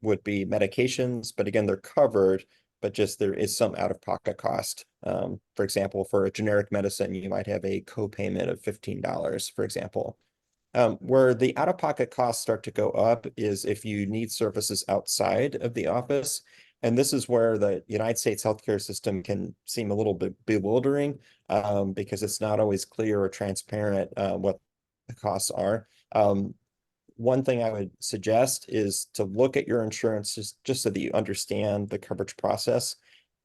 would be medications, but again, they're covered, but just there is some out-of-pocket cost. For example, for a generic medicine, you might have a co-payment of $15, for example. Where the out-of-pocket costs start to go up is if you need services outside of the office. And this is where the United States healthcare system can seem a little bit bewildering because it's not always clear or transparent what the costs are. One thing I would suggest is to look at your insurance just so that you understand the coverage process.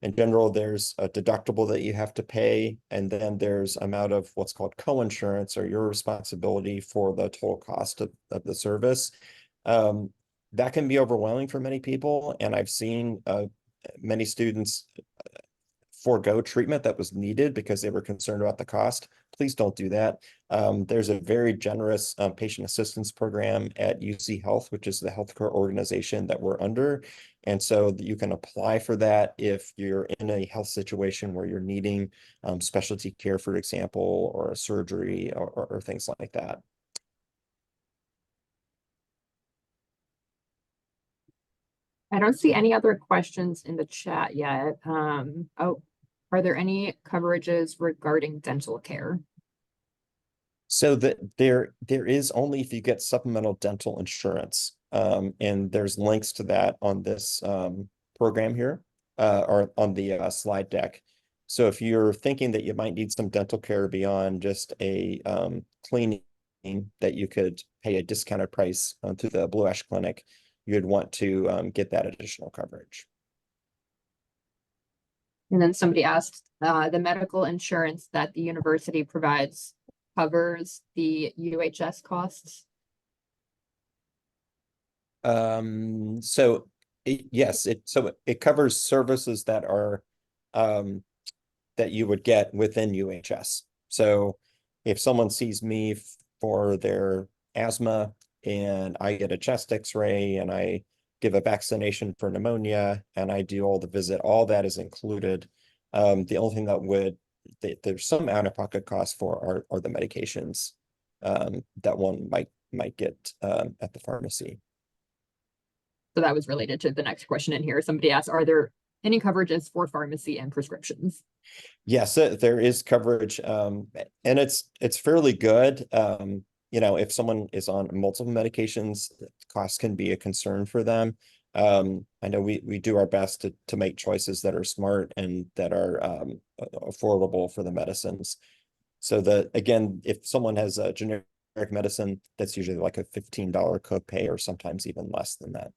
In general, there's a deductible that you have to pay, and then there's amount of what's called co-insurance or your responsibility for the total cost of the service. That can be overwhelming for many people, and I've seen many students forego treatment that was needed because they were concerned about the cost. Please don't do that. There's a very generous patient assistance program at UC Health, which is the healthcare organization that we're under. And so you can apply for that if you're in a health situation where you're needing specialty care, for example, or a surgery or things like that. I don't see any other questions in the chat yet. Are there any coverages regarding dental care? So there is only if you get supplemental dental insurance. And there's links to that on this program here or on the slide deck. So if you're thinking that you might need some dental care beyond just a cleaning that you could pay a discounted price through the Blue Ash Clinic, you'd want to get that additional coverage. And then somebody asked, the medical insurance that the university provides covers the UHS costs? Yes, it covers services that are that you would get within UHS. So if someone sees me for their asthma and I get a chest x-ray and I give a vaccination for pneumonia and I do all the visit, all that is included. The only thing that there's some out-of-pocket costs for are the medications that one might get at the pharmacy. So that was related to the next question in here. Somebody asked, are there any coverages for pharmacy and prescriptions? Yes, there is coverage, and it's fairly good. If someone is on multiple medications, costs can be a concern for them. I know we do our best to make choices that are smart and that are affordable for the medicines. So that, again, if someone has a generic medicine, that's usually like a $15 copay or sometimes even less than that.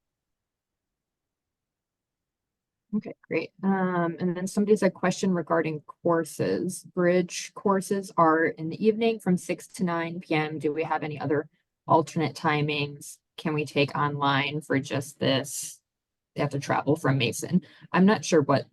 Okay, great. And then somebody said question regarding courses. Bridge courses are in the evening from 6 to 9 p.m. Do we have any other alternate timings? Can we take online for just this? They have to travel from Mason. I'm not sure what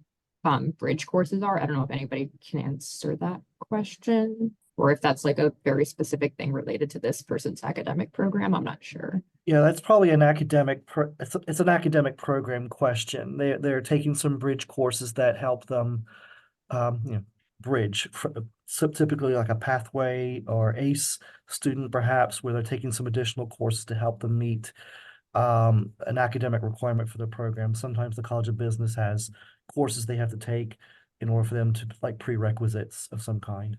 bridge courses are. I don't know if anybody can answer that question, or if that's like a very specific thing related to this person's academic program. I'm not sure. Yeah, that's probably an academic it's an academic program question. They're taking some bridge courses that help them bridge, so typically like a pathway or ACE student perhaps, where they're taking some additional courses to help them meet an academic requirement for the program. Sometimes the College of Business has courses they have to take in order for them to like prerequisites of some kind.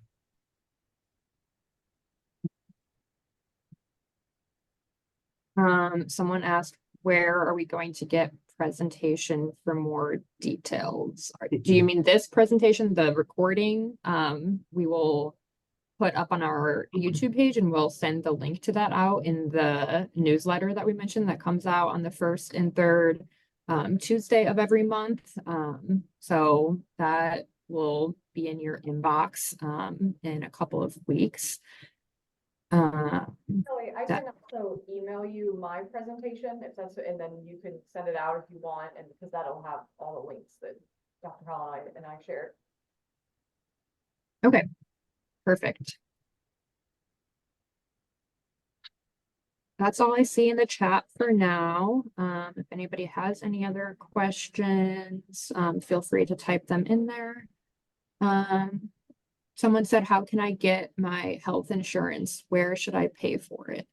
Someone asked, where are we going to get presentation for more details? Do you mean this presentation, the recording? We will put up on our YouTube page and we'll send the link to that out in the newsletter that we mentioned that comes out on the 1st and 3rd Tuesday of every month. So that will be in your inbox in a couple of weeks. Kelly, I can also email you my presentation if that's, and then you can send it out if you want, and because that'll have all the links that Dr. Hall and I shared. Okay, perfect. That's all I see in the chat for now. If anybody has any other questions, feel free to type them in there. Someone said, how can I get my health insurance? Where should I pay for it?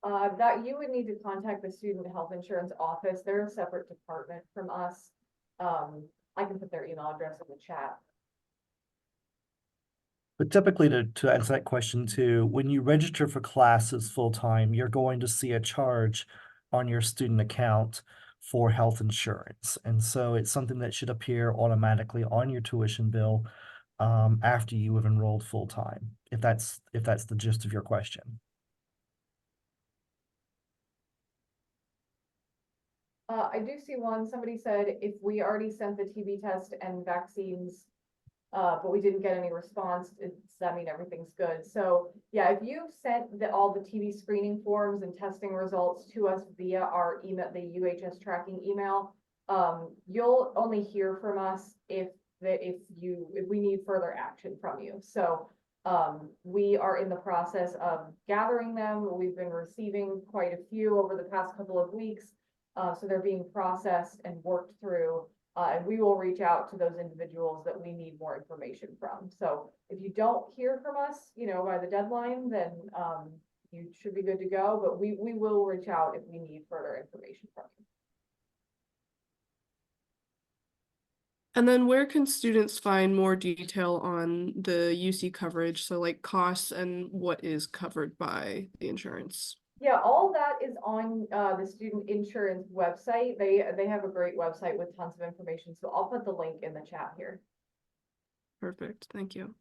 That you would need to contact the student health insurance office. They're a separate department from us. I can put their email address in the chat. But typically, to answer that question too, when you register for classes full-time, you're going to see a charge on your student account for health insurance. And so it's something that should appear automatically on your tuition bill after you have enrolled full-time, if that's the gist of your question. I do see one, somebody said if we already sent the TB test and vaccines, but we didn't get any response, does that mean everything's good? So yeah, if you've sent all the TB screening forms and testing results to us via our email, the UHS tracking email, you'll only hear from us if we need further action from you. So we are in the process of gathering them. We've been receiving quite a few over the past couple of weeks. So they're being processed and worked through, and we will reach out to those individuals that we need more information from. So if you don't hear from us, by the deadline, then you should be good to go, but we will reach out if we need further information from you. And then where can students find more detail on the UC coverage? So like costs and what is covered by the insurance? Yeah, all that is on the student insurance website. They have a great website with tons of information. So I'll put the link in the chat here. Perfect. Thank you.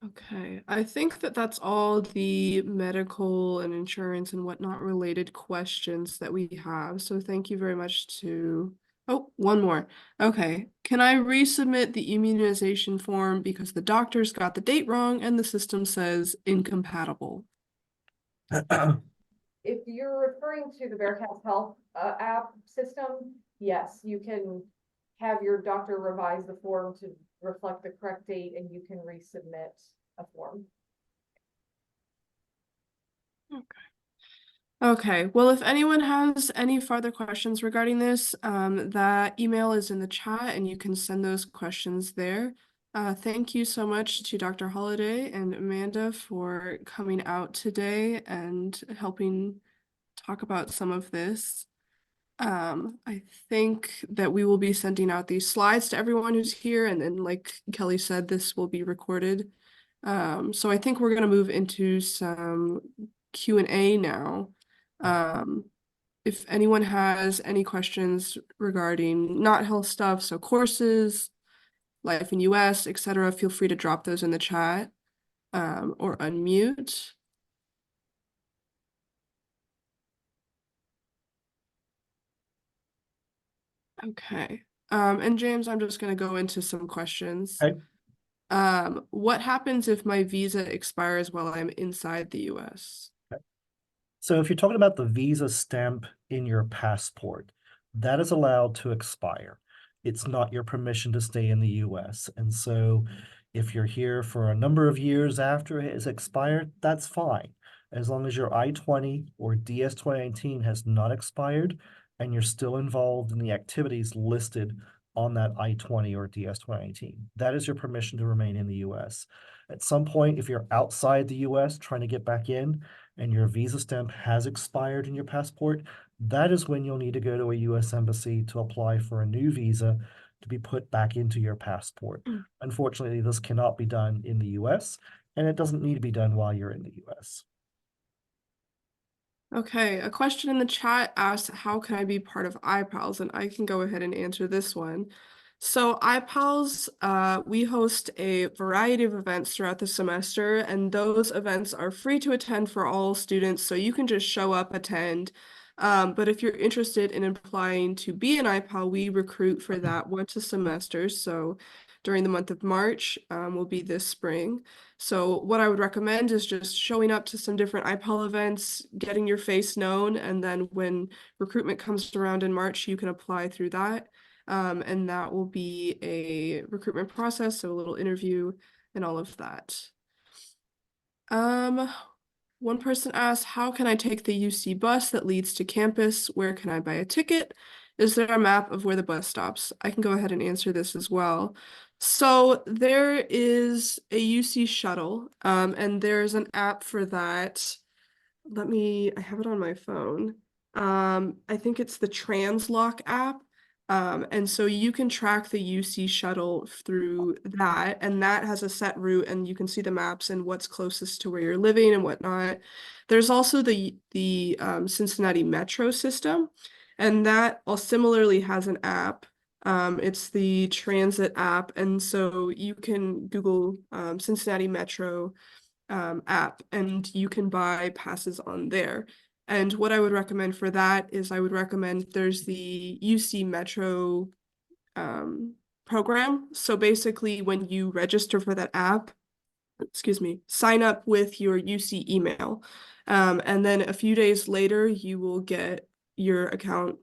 Okay, I think that's all the medical and insurance and whatnot related questions that we have. So thank you very much to... Oh, one more. Okay, can I resubmit the immunization form because the doctors got the date wrong and the system says incompatible? If you're referring to the Bearcats Health app system, yes, you can have your doctor revise the form to reflect the correct date and you can resubmit a form. Okay, well, if anyone has any further questions regarding this, that email is in the chat and you can send those questions there. Thank you so much to Dr. Holliday and Amanda for coming out today and helping talk about some of this. I think that we will be sending out these slides to everyone who's here, and then like Kelly said, this will be recorded. So I think we're gonna move into some Q&A now. If anyone has any questions regarding not health stuff, so courses, life in US, etc., feel free to drop those in the chat, or unmute. Okay. And James, I'm just gonna go into some questions. Okay. What happens if my visa expires while I'm inside the US? So if you're talking about the visa stamp in your passport, that is allowed to expire. It's not your permission to stay in the US. And so if you're here for a number of years after it has expired, that's fine. As long as your I-20 or DS-2019 has not expired and you're still involved in the activities listed on that I-20 or DS-2019. That is your permission to remain in the US. At some point, if you're outside the US trying to get back in, and your visa stamp has expired in your passport, that is when you'll need to go to a US embassy to apply for a new visa to be put back into your passport. Unfortunately, this cannot be done in the US, and it doesn't need to be done while you're in the US. Okay, a question in the chat asked, how can I be part of iPals? And I can go ahead and answer this one. So iPals, we host a variety of events throughout the semester, and those events are free to attend for all students, so you can just show up, attend. But if you're interested in applying to be an iPal, we recruit for that once a semester. So during the month of March, will be this spring. So what I would recommend is just showing up to some different iPal events, getting your face known, and then when recruitment comes around in March, you can apply through that. And that will be a recruitment process, so a little interview and all of that. One person asked, how can I take the UC bus that leads to campus? Where can I buy a ticket? Is there a map of where the bus stops? I can go ahead and answer this as well. So there is a UC shuttle, and there's an app for that. I have it on my phone. I think it's the Translock app. And so you can track the UC shuttle through that, and that has a set route, and you can see the maps and what's closest to where you're living and whatnot. There's also the Cincinnati Metro system, and that similarly has an app. It's the transit app, and so you can Google Cincinnati Metro app, and you can buy passes on there. And what I would recommend for that is I would recommend there's the UC Metro program. So basically when you register for that app, sign up with your UC email. And then a few days later, you will get your account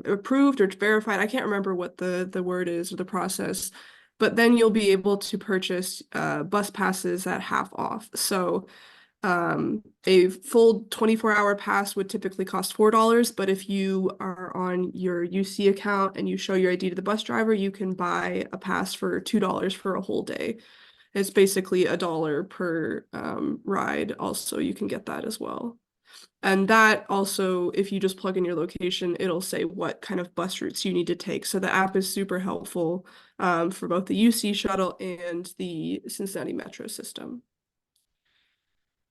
approved or verified. I can't remember what the word is or the process, but then you'll be able to purchase bus passes at half off. So a full 24-hour pass would typically cost $4, but if you are on your UC account and you show your ID to the bus driver, you can buy a pass for $2 for a whole day. It's basically $1 per ride. Also, you can get that as well. And that also, if you just plug in your location, it'll say what kind of bus routes you need to take. So the app is super helpful for both the UC shuttle and the Cincinnati Metro system.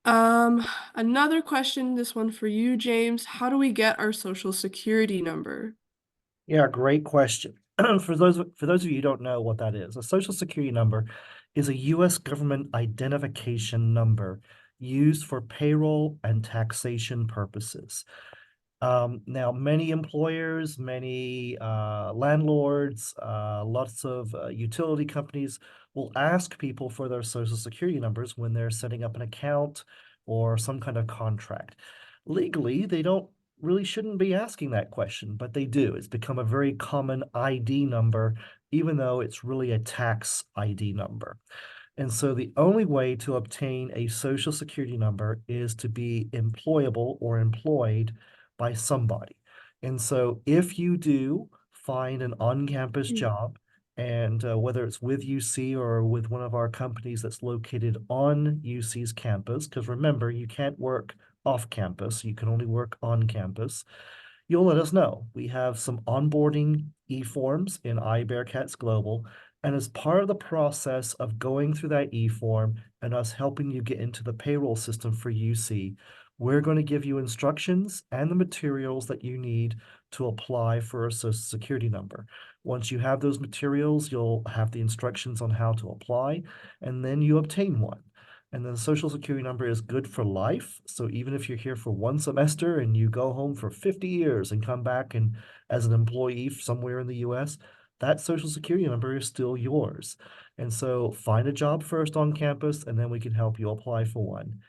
Another question, this one for you, James. How do we get our social security number? Yeah, great question. For those of you who don't know what that is, a social security number is a US government identification number used for payroll and taxation purposes. Now, many employers, many landlords, lots of utility companies will ask people for their social security numbers when they're setting up an account or some kind of contract. Legally, they don't really shouldn't be asking that question, but they do. It's become a very common ID number, even though it's really a tax ID number. And so the only way to obtain a social security number is to be employable or employed by somebody. And so if you do find an on-campus job, and whether it's with UC or with one of our companies that's located on UC's campus, because remember, you can't work off campus, you can only work on campus, you'll let us know. We have some onboarding e-forms in iBearcats Global. And as part of the process of going through that e-form and us helping you get into the payroll system for UC, we're going to give you instructions and the materials that you need to apply for a social security number. Once you have those materials, you'll have the instructions on how to apply, and then you obtain one. And then the social security number is good for life. So even if you're here for one semester and you go home for 50 years and come back and as an employee somewhere in the US, that social security number is still yours. And so find a job first on campus, and then we can help you apply for one.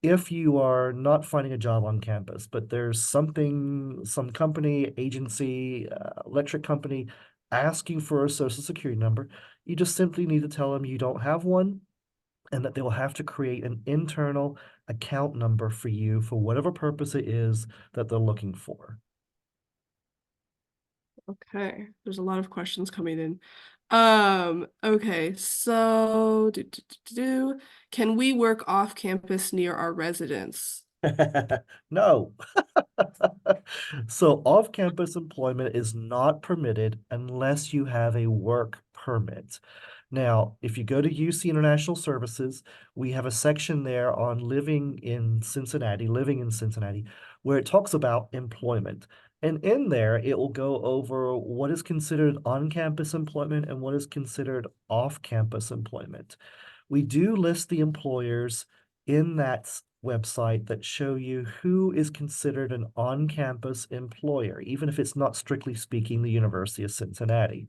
If you are not finding a job on campus, but there's something, some company, agency, electric company asking for a social security number, you just simply need to tell them you don't have one, and that they will have to create an internal account number for you for whatever purpose it is that they're looking for. Okay, there's a lot of questions coming in. Okay, so can we work off campus near our residence? No. So off-campus employment is not permitted unless you have a work permit. Now, if you go to UC International Services, we have a section there on living in Cincinnati, where it talks about employment. And in there, it will go over what is considered on-campus employment and what is considered off-campus employment. We do list the employers in that website that show you who is considered an on-campus employer, even if it's not strictly speaking the University of Cincinnati.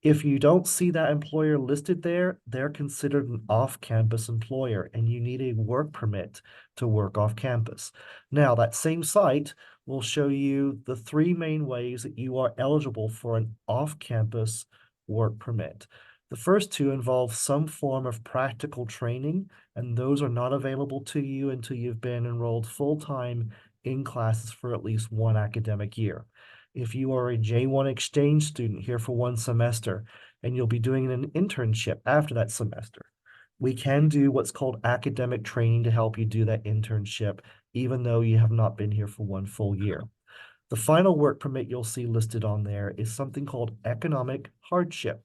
If you don't see that employer listed there, they're considered an off-campus employer, and you need a work permit to work off campus. Now, that same site will show you the three main ways that you are eligible for an off-campus work permit. The first two involve some form of practical training, and those are not available to you until you've been enrolled full-time in classes for at least one academic year. If you are a J1 exchange student here for one semester and you'll be doing an internship after that semester, we can do what's called academic training to help you do that internship, even though you have not been here for one full year. The final work permit you'll see listed on there is something called economic hardship.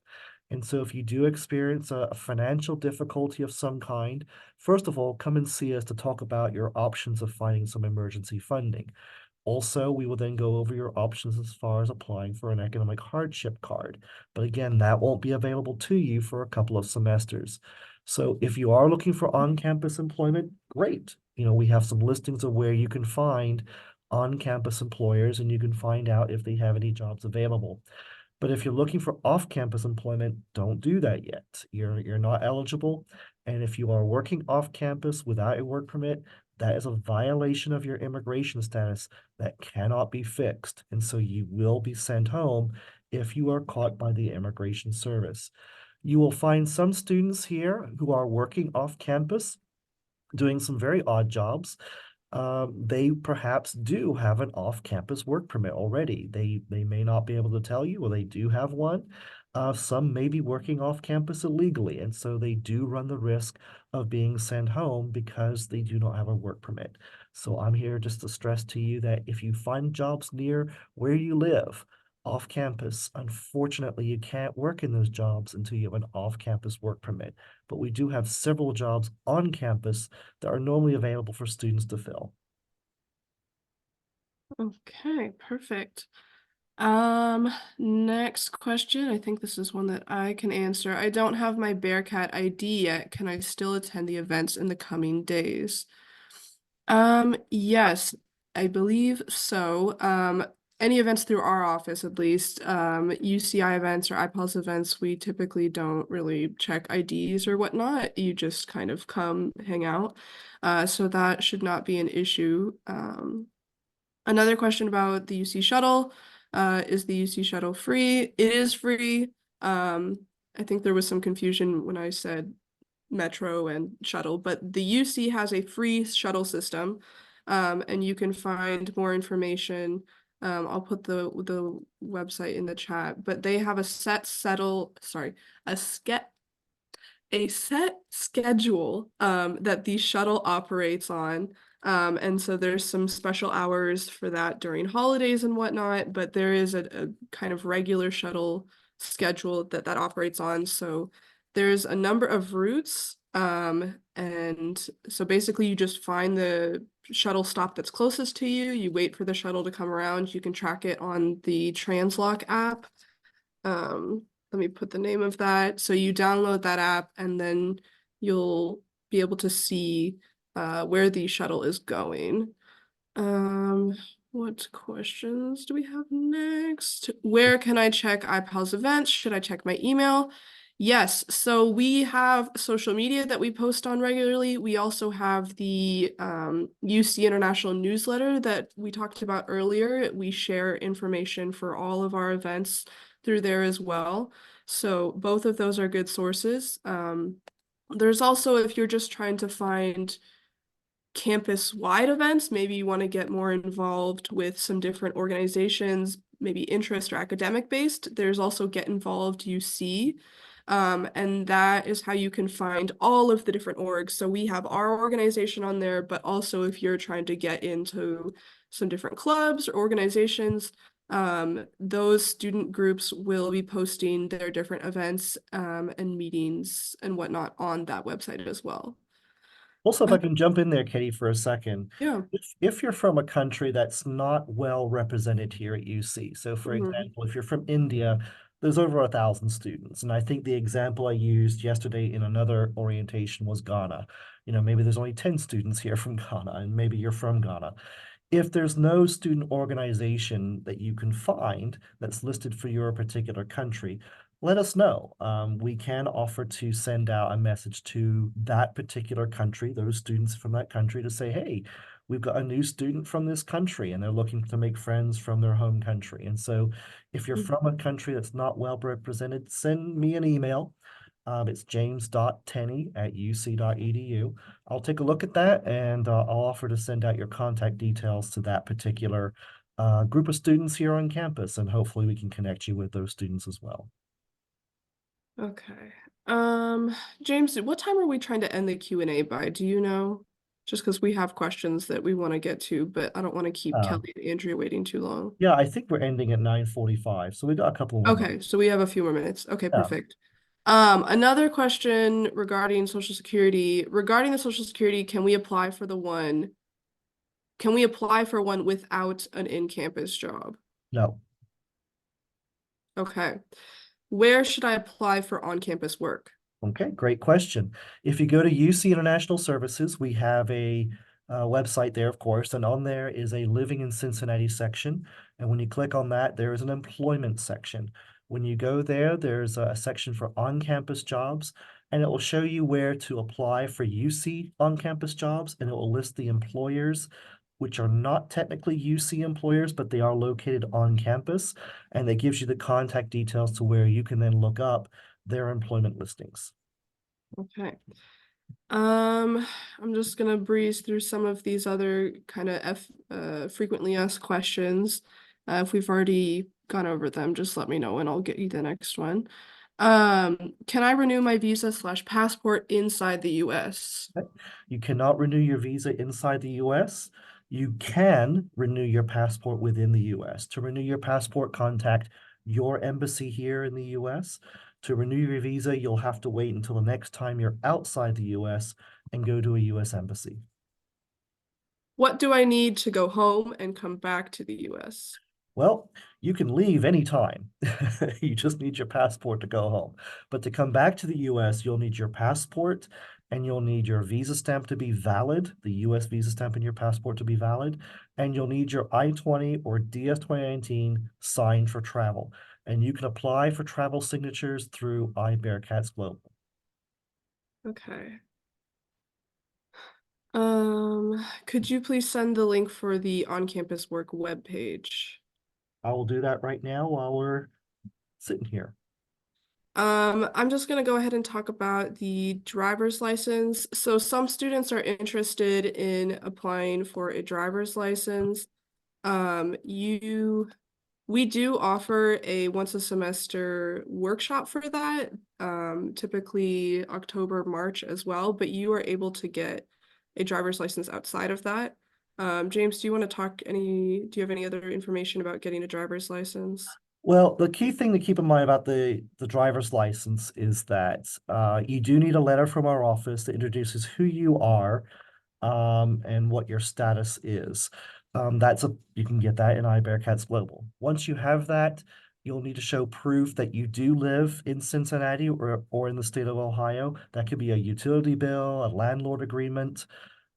And so if you do experience a financial difficulty of some kind, first of all, come and see us to talk about your options of finding some emergency funding. Also, we will then go over your options as far as applying for an economic hardship card. But again, that won't be available to you for a couple of semesters. So if you are looking for on-campus employment, great. You know, we have some listings of where you can find on-campus employers, and you can find out if they have any jobs available. But if you're looking for off-campus employment, don't do that yet. You're not eligible. And if you are working off campus without a work permit, that is a violation of your immigration status that cannot be fixed. And so you will be sent home if you are caught by the Immigration Service. You will find some students here who are working off campus, doing some very odd jobs. They perhaps do have an off-campus work permit already. They may not be able to tell you, or they do have one. Some may be working off campus illegally, and so they do run the risk of being sent home because they do not have a work permit. So I'm here just to stress to you that if you find jobs near where you live, off campus, unfortunately, you can't work in those jobs until you have an off-campus work permit. But we do have several jobs on campus that are normally available for students to fill. Okay, perfect. Next question. I think this is one that I can answer. I don't have my Bearcat ID yet. Can I still attend the events in the coming days? Yes, I believe so. Any events through our office, at least, UCI events or IPULSE events, we typically don't really check IDs or whatnot. You just kind of come hang out. So that should not be an issue. Another question about the UC shuttle. Is the UC shuttle free? It is free. I think there was some confusion when I said metro and shuttle, but the UC has a free shuttle system, and you can find more information. I'll put the website in the chat, but they have a set schedule that the shuttle operates on. And so there's some special hours for that during holidays and whatnot, but there is a kind of regular shuttle schedule that operates on. So there's a number of routes. And so basically you just find the shuttle stop that's closest to you. You wait for the shuttle to come around. You can track it on the Translock app. Let me put the name of that. So you download that app and then you'll be able to see where the shuttle is going. What questions do we have next? Where can I check iPal's events? Should I check my email? Yes, so we have social media that we post on regularly. We also have the UC International newsletter that we talked about earlier. We share information for all of our events through there as well. So both of those are good sources. There's also, if you're just trying to find campus-wide events, maybe you want to get more involved with some different organizations, maybe interest or academic based, there's also Get Involved UC. And that is how you can find all of the different orgs. So we have our organization on there, but also if you're trying to get into some different clubs or organizations, those student groups will be posting their different events and meetings and whatnot on that website as well. Also, if I can jump in there, Katie, for a second. Yeah. If you're from a country that's not well represented here at UC, so for example, if you're from India, there's over 1,000 students. And I think the example I used yesterday in another orientation was Ghana. You know, maybe there's only 10 students here from Ghana, and maybe you're from Ghana. If there's no student organization that you can find that's listed for your particular country, let us know. We can offer to send out a message to that particular country, those students from that country, to say, hey, we've got a new student from this country and they're looking to make friends from their home country. And so if you're from a country that's not well represented, send me an email. It's james.tenney@uc.edu. I'll take a look at that and I'll offer to send out your contact details to that particular group of students here on campus, and hopefully we can connect you with those students as well. Okay. James, what time are we trying to end the Q&A by? Do you know? Just because we have questions that we want to get to, but I don't want to keep Kelly and Andrea waiting too long. Yeah, I think we're ending at 9:45, so we got a couple more Okay, minutes. so we have a few more minutes. Okay, Yeah. perfect. Another question regarding Social Security. Regarding the Social Security, can we apply for one without an in-campus job? No. Okay. Where should I apply for on-campus work? Okay, great question. If you go to UC International Services, we have a website there, of course, and on there is a Living in Cincinnati section. And when you click on that, there is an employment section. When you go there, there's a section for on-campus jobs, and it will show you where to apply for UC on-campus jobs, and it will list the employers, which are not technically UC employers, but they are located on campus, and it gives you the contact details to where you can then look up their employment listings. Okay. I'm just gonna breeze through some of these other kind of frequently asked questions. If we've already gone over them, just let me know and I'll get you the next one. Can I renew my visa/passport inside the US? You cannot renew your visa inside the US. You can renew your passport within the US. To renew your passport, contact your embassy here in the US. To renew your visa, you'll have to wait until the next time you're outside the US and go to a US embassy. What do I need to go home and come back to the US? Well, you can leave anytime. You just need your passport to go home. But to come back to the US, you'll need your passport and you'll need your visa stamp to be valid, the US visa stamp in your passport to be valid, and you'll need your I-20 or DS-2019 signed for travel. And you can apply for travel signatures through iBearcats Global. Okay. Could you please send the link for the on-campus work webpage? I will do that right now while we're sitting here. I'm just gonna go ahead and talk about the driver's license. So some students are interested in applying for a driver's license. We do offer a once a semester workshop for that, typically October, March as well, but you are able to get a driver's license outside of that. James, do you want to do you have any other information about getting a driver's license? Well, the key thing to keep in mind about the driver's license is that you do need a letter from our office that introduces who you are and what your status is. You can get that in iBearcats Global. Once you have that, you'll need to show proof that you do live in Cincinnati or in the state of Ohio. That could be a utility bill, a landlord agreement.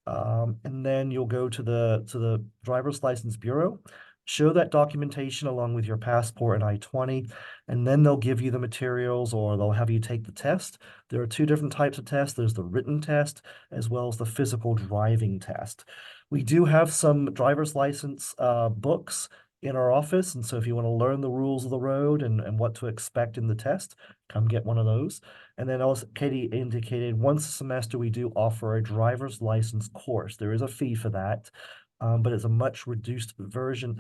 And then you'll go to the driver's license bureau, show that documentation along with your passport and I-20, and then they'll give you the materials or they'll have you take the test. There are two different types of tests. There's the written test as well as the physical driving test. We do have some driver's license books in our office, and so if you want to learn the rules of the road and what to expect in the test, come get one of those. And then also, Katie indicated once a semester we do offer a driver's license course. There is a fee for that, but it's a much reduced version.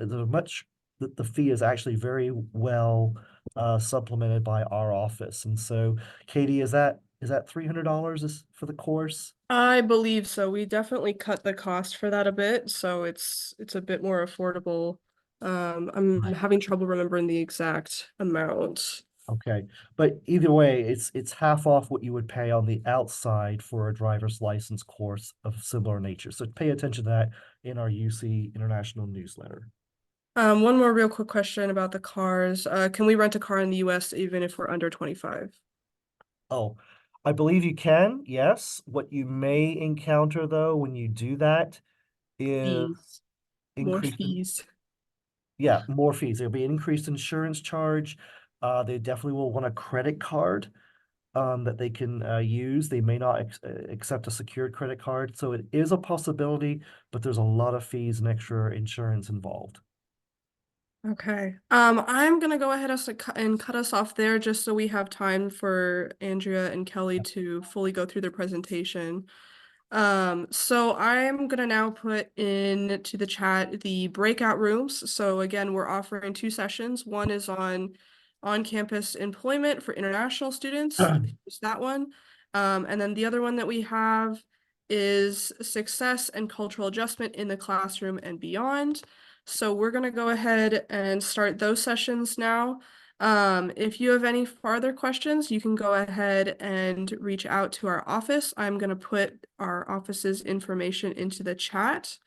The fee is actually very well supplemented by our office. And so, Katie, is that $300 for the course? I believe so. We definitely cut the cost for that a bit, so it's a bit more affordable. I'm Right. having trouble remembering the exact amount. Okay, but either way, it's half off what you would pay on the outside for a driver's license course of similar nature. So pay attention to that in our UC International newsletter. One more real quick question about the cars. Can we rent a car in the US even if we're under 25? Oh, I believe you can, yes. What you may encounter though when you do that is Fees. More increased, fees. yeah, more fees. There'll be an increased insurance charge. They definitely will want a credit card that they can use. They may not accept a secured credit card. So it is a possibility, but there's a lot of fees and extra insurance involved. Okay. I'm gonna go ahead and cut us off there just so we have time for Andrea and Kelly to fully go through their presentation. So I'm gonna now put into the chat the breakout rooms. So again, we're offering two sessions. One is on-campus employment for international students. It's that one. And then the other one that we have is success and cultural adjustment in the classroom and beyond. So we're gonna go ahead and start those sessions now. If you have any further questions, you can go ahead and reach out to our office. I'm going to put our office's information into the chat.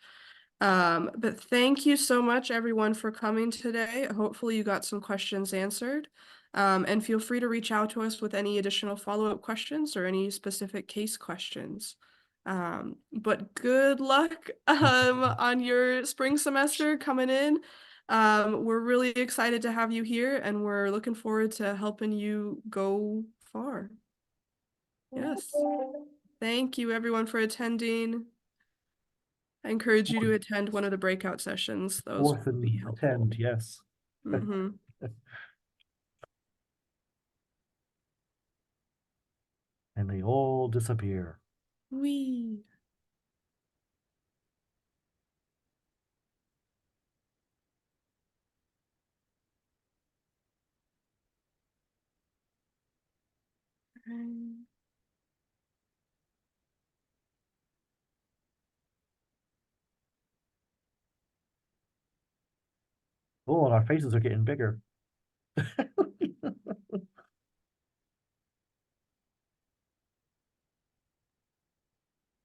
But thank you so much, everyone, for coming today. Hopefully you got some questions answered. And feel free to reach out to us with any additional follow-up questions or any specific case questions. But good luck on your spring semester coming in. We're really excited to have you here and we're looking forward to helping you go far. Yes. Thank you everyone for attending. I encourage you to attend one of the breakout sessions. Those Fourth will be and helpful. attend, yes. Mm-hmm. And they all disappear. Wee. Oh, and our faces are getting bigger.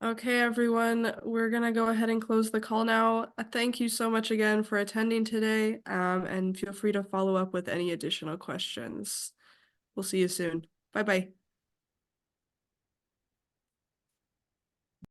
Okay, everyone, we're gonna go ahead and close the call now. Thank you so much again for attending today, and feel free to follow up with any additional questions. We'll see you soon. Bye-bye.